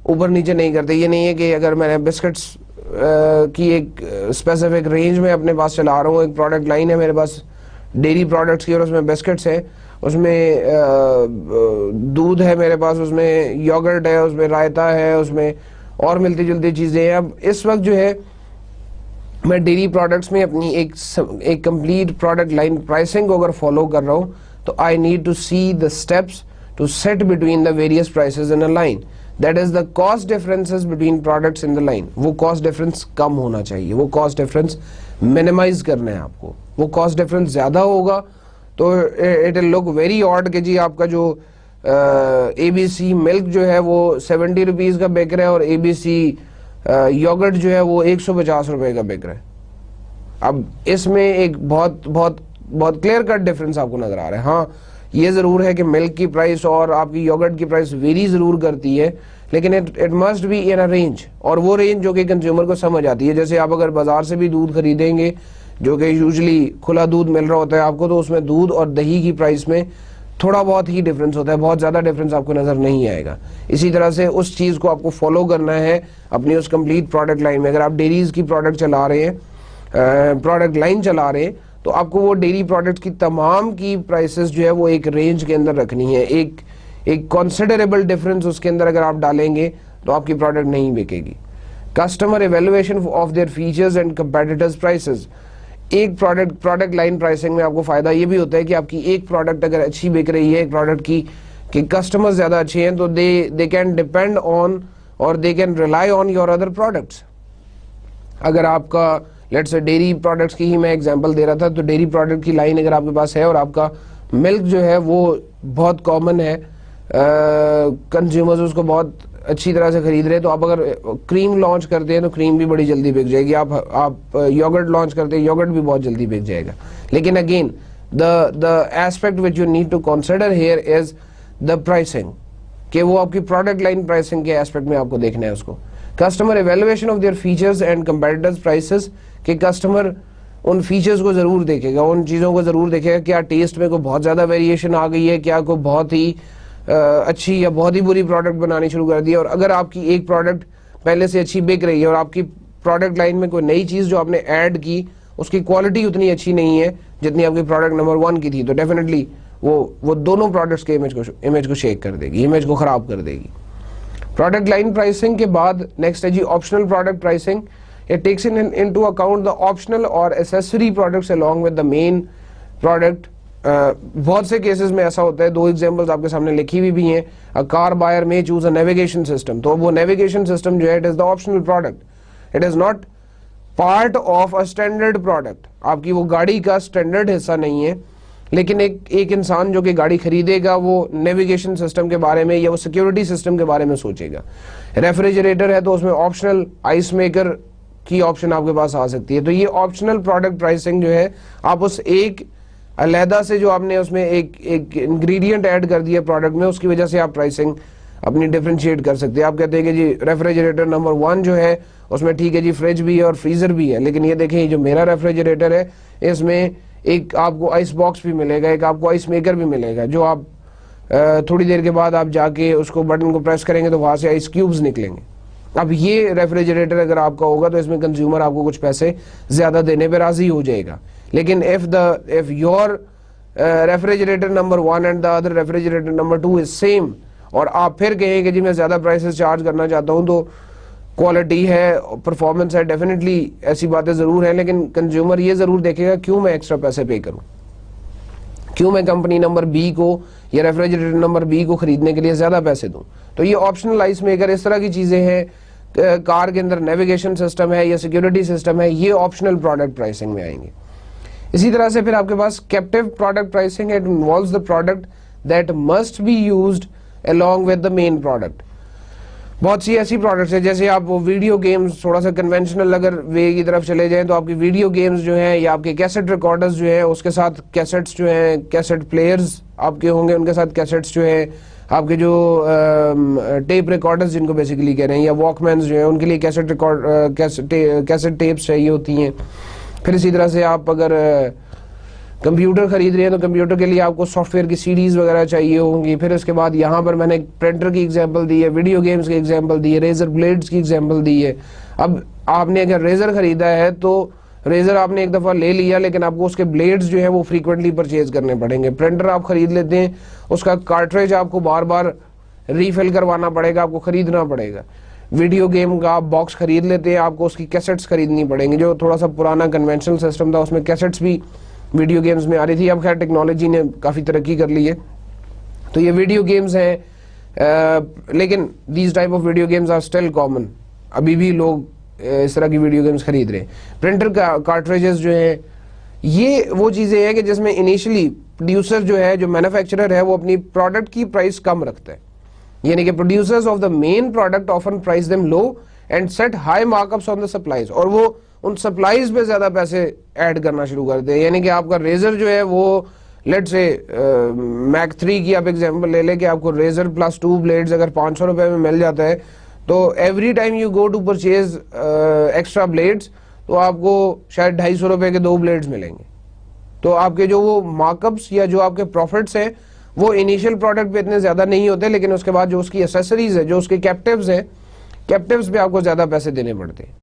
ऊपर नीचे नहीं करते। ये नहीं है कि अगर मैंने बिस्किट्स की एक स्पेसिफिक रेंज में अपने पास चला रहा हूँ, एक प्रोडक्ट लाइन है मेरे पास डेयरी प्रोडक्ट्स की और उसमें बिस्किट्स है, उसमें दूध है मेरे पास, उसमें योगर्ट है, उसमें रायता है, उसमें और मिलती जुलती चीज़ें हैं। अब इस वक्त जो है मैं डेयरी प्रोडक्ट्स में अपनी एक कंप्लीट प्रोडक्ट लाइन प्राइसिंग को अगर फॉलो कर रहा हूँ तो I need to see the steps to set between the various prices in a line. That is the cost differences between products in the line. वो कॉस्ट डिफरेंस कम होना चाहिए, वो कॉस्ट डिफरेंस मिनिमाइज करना है आपको। वो कॉस्ट डिफरेंस ज्यादा होगा तो it will look very odd कि जी आपका जो ABC मिल्क जो है वो 70 रुपीज का बिक रहा है और ABC योगर्ट जो है वो 150 रुपए का बिक रहा है। अब इसमें एक बहुत बहुत बहुत क्लियर कट डिफरेंस आपको नजर आ रहा है। हाँ, ये जरूर है कि मिल्क की प्राइस और आपकी योगर्ट की प्राइस वेरी जरूर करती है, लेकिन it must be in a range, और वो रेंज जो कि कंज्यूमर को समझ आती है। जैसे आप अगर बाजार से भी दूध खरीदेंगे जो कि यूजुअली खुला दूध मिल रहा होता है आपको, तो उसमें दूध और दही की प्राइस में थोड़ा बहुत ही डिफरेंस होता है, बहुत ज्यादा डिफरेंस आपको नजर नहीं आएगा। इसी तरह से उस चीज को आपको फॉलो करना है अपनी उस कंप्लीट प्रोडक्ट लाइन में। अगर आप डेयरीज की प्रोडक्ट चला रहे हैं, प्रोडक्ट लाइन चला रहे हैं, तो आपको वो डेयरी प्रोडक्ट की तमाम की प्राइसेस जो है वो एक रेंज के अंदर रखनी है। एक कंसिडरेबल डिफरेंस उसके अंदर अगर आप डालेंगे तो आपकी प्रोडक्ट नहीं बिकेगी। Customer evaluation of their features and competitors prices. एक प्रोडक्ट लाइन प्राइसिंग में आपको फायदा ये भी होता है कि आपकी एक प्रोडक्ट अगर अच्छी बिक रही है, एक प्रोडक्ट की कस्टमर्स ज्यादा अच्छे हैं, तो दे कैन डिपेंड ऑन और they can rely on your other products. अगर आपका लेट्स से डेयरी प्रोडक्ट्स की ही मैं एग्जांपल दे रहा था, तो डेयरी प्रोडक्ट की लाइन अगर आपके पास है और आपका मिल्क जो है वो बहुत कॉमन है, कंज्यूमर्स उसको बहुत अच्छी तरह से खरीद रहे हैं, तो आप अगर क्रीम लॉन्च करते हैं तो क्रीम भी बड़ी जल्दी बिक जाएगी। आप योगर्ट लॉन्च करते हैं, योगर्ट भी बहुत जल्दी बिक जाएगा। लेकिन again the aspect which you need to consider here is the pricing, कि वो आपकी प्रोडक्ट लाइन प्राइसिंग के एस्पेक्ट में आपको देखना है उसको। Customer evaluation of their features and competitors prices, कि कस्टमर उन फीचर्स को जरूर देखेगा, उन चीज़ों को जरूर देखेगा, क्या टेस्ट में कोई बहुत ज़्यादा वेरिएशन आ गई है, क्या कोई बहुत ही अच्छी या बहुत ही बुरी प्रोडक्ट बनानी शुरू कर दी है। और अगर आपकी एक प्रोडक्ट पहले से अच्छी बिक रही है और आपकी प्रोडक्ट लाइन में कोई नई चीज़ जो आपने ऐड की उसकी क्वालिटी उतनी अच्छी नहीं है जितनी आपकी प्रोडक्ट नंबर 1 की थी, तो डेफिनेटली वो दोनों प्रोडक्ट्स के इमेज को शेक कर देगी, इमेज को खराब कर देगी। प्रोडक्ट लाइन प्राइसिंग के बाद नेक्स्ट है जी optional product pricing. It takes into account the optional और accessory products along with the main product. बहुत से केसेस में ऐसा होता है, 2 एग्जांपल्स आपके सामने लिखी हुई भी हैं। अ कार बायर में चूज अ नेविगेशन सिस्टम, तो वो नेविगेशन सिस्टम जो है it is the optional product, it is not part of a standard product. आपकी वो गाड़ी का स्टैंडर्ड हिस्सा नहीं है, लेकिन एक इंसान जो कि गाड़ी खरीदेगा वो नेविगेशन सिस्टम के बारे में या वो सिक्योरिटी सिस्टम के बारे में सोचेगा। रेफ्रिजरेटर है तो उसमें ऑप्शनल आइस मेकर की ऑप्शन आपके पास आ सकती है। तो ये ऑप्शनल प्रोडक्ट प्राइसिंग जो है, आप उस एक अलहदा से जो आपने उसमें एक इंग्रेडिएंट ऐड कर दिया प्रोडक्ट में, उसकी वजह से आप प्राइसिंग अपनी डिफरेंशिएट कर सकते हैं। आप कहते हैं कि जी रेफ्रिजरेटर नंबर 1 जो है उसमें ठीक है जी फ्रिज भी है और फ्रीजर भी है, लेकिन ये देखें जो मेरा रेफ्रिजरेटर है इसमें एक आपको आइस बॉक्स भी मिलेगा, एक आपको आइस मेकर भी मिलेगा, जो आप थोड़ी देर के बाद आप जाके उसको बटन को प्रेस करेंगे तो वहां से आइस क्यूब्स निकलेंगे। अब ये रेफ्रिजरेटर अगर आपका होगा तो इसमें कंज्यूमर आपको कुछ पैसे ज्यादा देने पे राजी हो जाएगा। लेकिन if your refrigerator number 1 and the other refrigerator number 2 is same, और आप फिर कहें कि जी मैं ज्यादा प्राइसेस चार्ज करना चाहता हूं, तो क्वालिटी है, परफॉर्मेंस है, डेफिनेटली ऐसी बातें जरूर हैं, लेकिन कंज्यूमर ये जरूर देखेगा क्यों मैं एक्स्ट्रा पैसे पे करूं, क्यों मैं कंपनी नंबर बी को या रेफ्रिजरेटर नंबर बी को खरीदने के लिए ज्यादा पैसे दूं। तो ये ऑप्शनल आइस मेकर, इस तरह की चीजें हैं, कार के अंदर नेविगेशन सिस्टम है या सिक्योरिटी सिस्टम है, ये ऑप्शनल प्रोडक्ट प्राइसिंग में आएंगे। इसी तरह से फिर आपके पास captive product pricing, it involves the product that must be used along with the main product। बहुत सी ऐसी प्रोडक्ट्स है, जैसे आप वो वीडियो गेम्स, थोड़ा सा कन्वेंशनल अगर वे की तरफ चले जाएं तो आपकी वीडियो गेम्स जो हैं या आपके कैसेट रिकॉर्डर्स जो हैं, उसके साथ कैसेट्स जो हैं, कैसेट प्लेयर्स आपके होंगे, उनके साथ कैसेट्स जो हैं, आपके जो टेप रिकॉर्डर्स जिनको बेसिकली कह रहे हैं, या वॉकमैन्स जो हैं, उनके लिए कैसेट रिकॉर्ड कैसेट टेप्स चाहिए होती हैं। फिर इसी तरह से आप अगर कंप्यूटर खरीद रहे हैं तो कंप्यूटर के लिए आपको सॉफ्टवेयर की सीडीज वगैरह चाहिए होंगी। फिर उसके बाद यहाँ पर मैंने प्रिंटर की एग्जांपल दी है, वीडियो गेम्स की एग्जांपल दी है, रेजर ब्लेड्स की एग्जांपल दी है। अब आपने अगर रेजर खरीदा है तो रेजर आपने एक दफ़ा ले लिया, लेकिन आपको उसके ब्लेड्स जो है वो फ्रीक्वेंटली परचेज करने पड़ेंगे। प्रिंटर आप खरीद लेते हैं, उसका कार्ट्रेज आपको बार बार रीफिल करवाना पड़ेगा, आपको खरीदना पड़ेगा। वीडियो गेम का आप बॉक्स खरीद लेते हैं, आपको उसकी कैसेट्स खरीदनी पड़ेंगी। जो थोड़ा सा पुराना कन्वेंशनल सिस्टम था उसमें कैसेट्स भी वीडियो गेम्स में आ रही थी, अब खैर टेक्नोलॉजी ने काफ़ी तरक्की कर ली है। तो ये वीडियो गेम्स हैं, लेकिन these type of video games are still common, अभी भी लोग इस तरह की वीडियो गेम्स खरीद रहे हैं। प्रिंटर का कार्ट्रेजेस जो हैं, ये वो चीज़ें हैं कि जिसमें इनिशियली प्रोड्यूसर जो है, जो मैन्युफैक्चरर है, वो अपनी प्रोडक्ट की प्राइस कम रखता है, यानी कि producers of the main product often price them low and set high markups on the supplies, और वो उन सप्लाईज पे ज्यादा पैसे ऐड करना शुरू करते हैं। यानी कि आपका रेजर जो है वो लेट से मैक 3 की आप एग्जांपल ले लें कि आपको रेजर प्लस 2 ब्लेड्स अगर 500 रुपए में मिल जाता है, तो every time you go to purchase extra blades तो आपको शायद 250 रुपए के 2 ब्लेड्स मिलेंगे। तो आपके जो वो मार्कअप्स या जो आपके प्रॉफिट्स हैं वो इनिशियल प्रोडक्ट पे इतने ज्यादा नहीं होते, लेकिन उसके बाद जो उसकी एसेसरीज है, जो उसके कैप्टिव्स हैं, कैप्टिव्स पे आपको ज्यादा पैसे देने पड़ते हैं।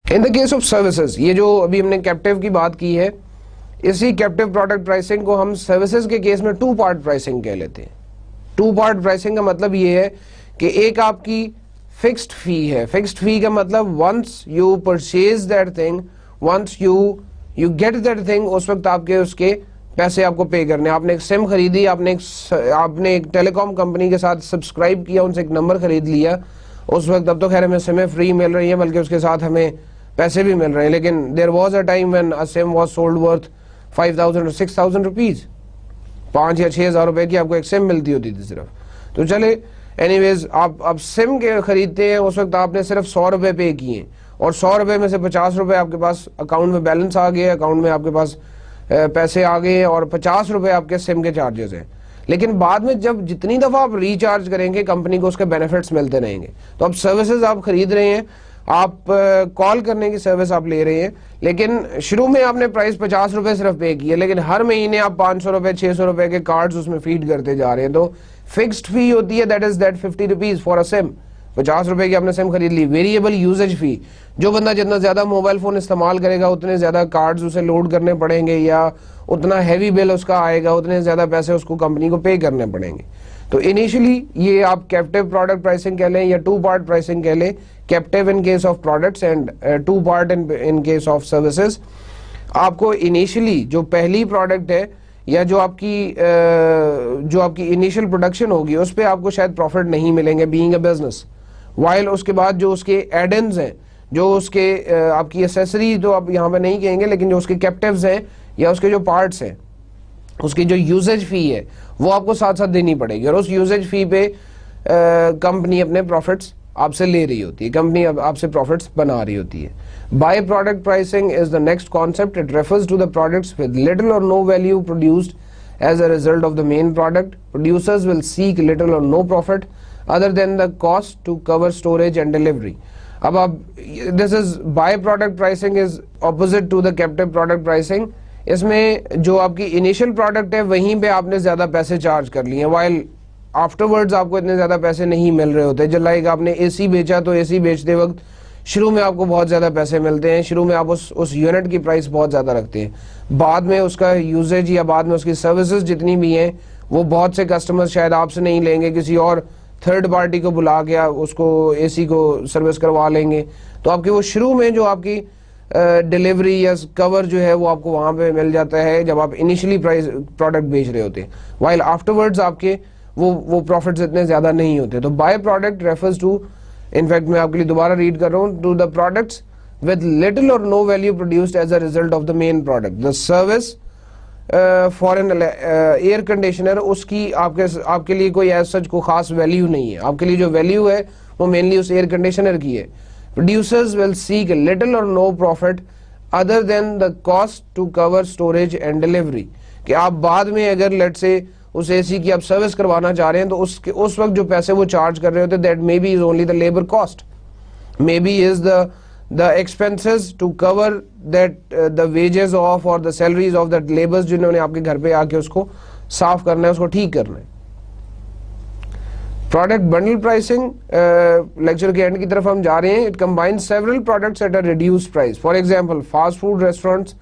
In the case of services, ये जो अभी हमने कैप्टिव की बात की है, इसी कैप्टिव प्रोडक्ट प्राइसिंग को हम सर्विसेज के केस में 2 पार्ट प्राइसिंग कह लेते हैं। 2 पार्ट प्राइसिंग का मतलब ये है कि एक आपकी फिक्स्ड फी है। फिक्स्ड फी का मतलब once you purchase that thing, once you get that thing, उस वक्त आपके उसके पैसे आपको पे करने। आपने एक सिम खरीदी, आपने एक टेलीकॉम कंपनी के साथ सब्सक्राइब किया, उनसे एक नंबर खरीद लिया, उस वक्त, अब तो खैर हमें सिमें फ्री मिल रही है, बल्कि उसके साथ हमें पैसे भी मिल रहे हैं, लेकिन there was a time when a SIM was sold worth 5000 और 6000 रुपीज, 5 या 6000 रुपए की आपको एक सिम मिलती होती थी सिर्फ। तो चले एनीवेज, आप सिम के खरीदते हैं, उस वक्त आपने सिर्फ 100 रुपए पे किए, और 100 रुपए में से 50 रुपए आपके पास अकाउंट में बैलेंस आ गए, अकाउंट में आपके पास पैसे आ गए, और 50 रुपए आपके सिम के चार्जेस हैं। लेकिन बाद में जब जितनी दफा आप रिचार्ज करेंगे, कंपनी को उसके बेनिफिट्स मिलते रहेंगे। तो अब सर्विसेज आप खरीद रहे हैं, आप कॉल करने की सर्विस आप ले रहे हैं, लेकिन शुरू में आपने प्राइस 50 रुपए सिर्फ पे किए, लेकिन हर महीने आप 500 रुपए 600 रुपए के कार्ड्स उसमें फीड करते जा रहे हैं। तो फिक्स्ड फी होती है, that is that 50 rupees for a SIM. 50 रुपए की आपने सिम खरीद ली। वेरिएबल यूजेज फी, जो बंदा जितना ज्यादा मोबाइल फोन इस्तेमाल करेगा उतने ज्यादा कार्ड्स उसे लोड करने पड़ेंगे, या उतना हैवी बिल उसका आएगा, उतने ज्यादा पैसे उसको कंपनी को पे करने पड़ेंगे। तो इनिशियली ये आप कैप्टिव प्रोडक्ट प्राइसिंग कह लें या 2 पार्ट प्राइसिंग कह लें, captive in case of products and 2 part in case of services. आपको इनिशियली जो पहली प्रोडक्ट है या जो आपकी इनिशियल प्रोडक्शन होगी, उस पर आपको शायद प्रॉफिट नहीं मिलेंगे बीइंग अ बिजनेस, वाइल उसके बाद जो उसके एड-इन्स हैं, जो उसके आपकी एसेसरी, तो आप यहाँ पे नहीं कहेंगे, लेकिन जो उसके कैप्टिव्स हैं या उसके जो पार्ट्स हैं, उसकी जो यूजेज फी है वो आपको साथ साथ देनी पड़ेगी, और उस यूजेज फी पे कंपनी अपने प्रॉफिट्स आपसे ले रही होती है, कंपनी आपसे प्रॉफिट्स बना रही होती है। Byproduct pricing is the next concept. It refers to the products with little or no value produced as a result of the main product. Producers will seek little or no profit other than the cost to cover storage and delivery. अब this is buy product pricing is opposite to the captive product pricing. इसमें जो आपकी initial product है वहीं पे आपने ज्यादा पैसे चार्ज कर लिए, while आफ्टरवर्ड्स आपको इतने ज्यादा पैसे नहीं मिल रहे होते। जब लाइक आपने एसी बेचा तो एसी बेचते वक्त शुरू में आपको बहुत ज्यादा पैसे मिलते हैं, शुरू में आप उस यूनिट की प्राइस बहुत ज्यादा रखते हैं, बाद में उसका यूजेज या बाद में उसकी सर्विसेज जितनी भी हैं वो बहुत से कस्टमर शायद आपसे नहीं लेंगे, किसी और थर्ड पार्टी को बुला के उसको एसी को सर्विस करवा लेंगे। तो आपकी वो शुरू में जो आपकी डिलीवरी या कवर जो है वो आपको वहां पे मिल जाता है जब आप इनिशियली प्राइस प्रोडक्ट बेच रहे होते हैं, वाइल आफ्टरवर्ड्स आपके वो प्रॉफिट्स इतने ज्यादा नहीं होते। तो by product refers to, in fact मैं आपके लिए दोबारा रीड कर रहा हूँ, to the products with little or no value produced as a result of the main product. The service foreign air conditioner, उसकी आपके लिए कोई एज सच को खास वैल्यू नहीं है। आपके लिए जो वैल्यू है वो मेनली उस एयर कंडीशनर की है। Producers will seek little or no profit other than the cost to cover storage and delivery, कि आप बाद में अगर लेट से उस एसी की आप सर्विस करवाना चाह रहे हैं तो उस वक्त जो पैसे वो चार्ज कर रहे होते, that may be is only the labour cost, may be is the expenses to cover that the wages of or the salaries of that laborers जिन्होंने आपके घर पे आके उसको साफ करना है, उसको ठीक करना है। प्रोडक्ट बंडल प्राइसिंग लेक्चर के एंड की तरफ हम जा रहे हैं। It combines several products at a reduced price. For example fast food restaurants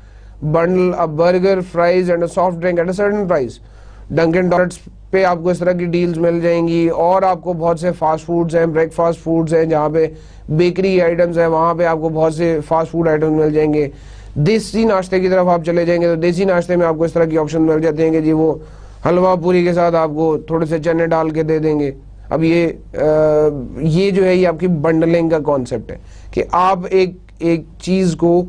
bundle a burger, fries and a soft drink at a certain price. Dunkin Donuts पे आपको इस तरह की डील्स मिल जाएंगी, और आपको बहुत से फास्ट फूड्स हैं, ब्रेकफास्ट फूड्स हैं, जहाँ पे बेकरी आइटम्स हैं, वहाँ पे आपको बहुत से फास्ट फूड आइटम्स मिल जाएंगे। देसी नाश्ते की तरफ आप चले जाएंगे तो देसी नाश्ते में आपको इस तरह की ऑप्शन मिल जाते हैं कि जी वो हलवा पूरी के साथ आपको थोड़े से चने डाल के दे देंगे। अब ये जो है ये आपकी बंडलिंग का कॉन्सेप्ट है कि आप एक चीज को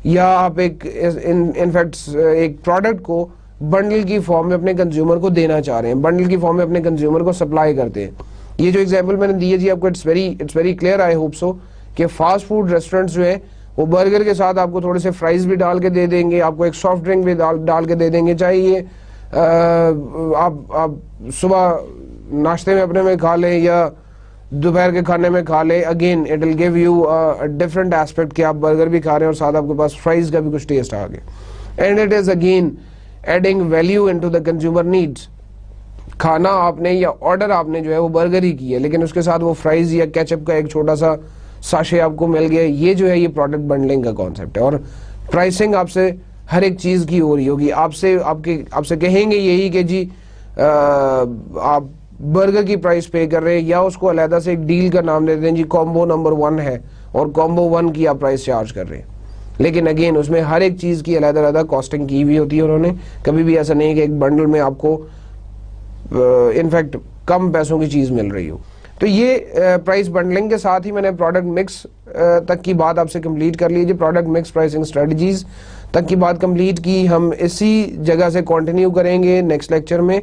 या आप इनफैक्ट एक प्रोडक्ट को बंडल की फॉर्म में अपने कंज्यूमर को देना चाह रहे हैं, बंडल की फॉर्म में अपने कंज्यूमर को सप्लाई करते हैं। ये जो एग्जांपल मैंने दी है जी आपको, it's very clear, I hope so, कि फास्ट फूड रेस्टोरेंट्स जो है वो बर्गर के साथ आपको थोड़े से फ्राइज भी डाल के दे देंगे, आपको एक सॉफ्ट ड्रिंक भी डाल के दे देंगे, चाहे ये आप सुबह नाश्ते में अपने में खा लें या दोपहर के खाने में खा लें। Again it will give you a different aspect कि आप बर्गर भी खा रहे हैं और साथ आपके पास फ्राइज का भी कुछ टेस्ट आ गया। And it is again adding value into the consumer needs. खाना आपने या ऑर्डर आपने जो है वो बर्गर ही की है, लेकिन उसके साथ वो फ्राइज या केचप का एक छोटा सा साशे आपको मिल गया। ये जो है ये प्रोडक्ट बंडलिंग का कॉन्सेप्ट है। और प्राइसिंग आपसे हर एक चीज की हो रही होगी, आपसे कहेंगे यही कि जी आप बर्गर की प्राइस पे कर रहे हैं, या उसको अलहदा से एक डील का नाम दे दें जी कॉम्बो नंबर 1 है और कॉम्बो 1 की आप प्राइस चार्ज कर रहे हैं। लेकिन अगेन उसमें हर एक चीज की अलग-अलग कॉस्टिंग की हुई होती है उन्होंने। कभी भी ऐसा नहीं कि एक बंडल में आपको इनफैक्ट कम पैसों की चीज मिल रही हो। तो ये प्राइस बंडलिंग के साथ ही मैंने प्रोडक्ट मिक्स तक की बात आपसे कंप्लीट कर ली। प्रोडक्ट मिक्स प्राइसिंग स्ट्रेटजीज तक की बात कंप्लीट की। हम इसी जगह से कंटिन्यू करेंगे नेक्स्ट लेक्चर में,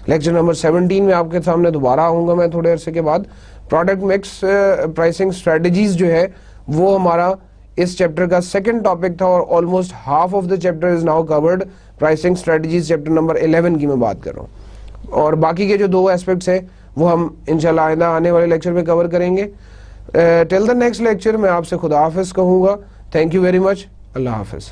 लेक्चर नंबर 17 में आपके सामने दोबारा आऊंगा मैं थोड़े अरसे के बाद। प्रोडक्ट मिक्स प्राइसिंग स्ट्रेटजीज जो है वो हमारा इस चैप्टर का सेकंड टॉपिक था, और almost half of the chapter is now covered. Pricing strategies chapter number 11 की मैं बात कर रहा हूँ, और बाकी के जो 2 एस्पेक्ट्स हैं वो हम इंशाल्लाह आइंदा आने वाले लेक्चर में कवर करेंगे। टिल द नेक्स्ट लेक्चर मैं आपसे खुदा हाफिज कहूँगा। Thank you very much. Allah Hafiz.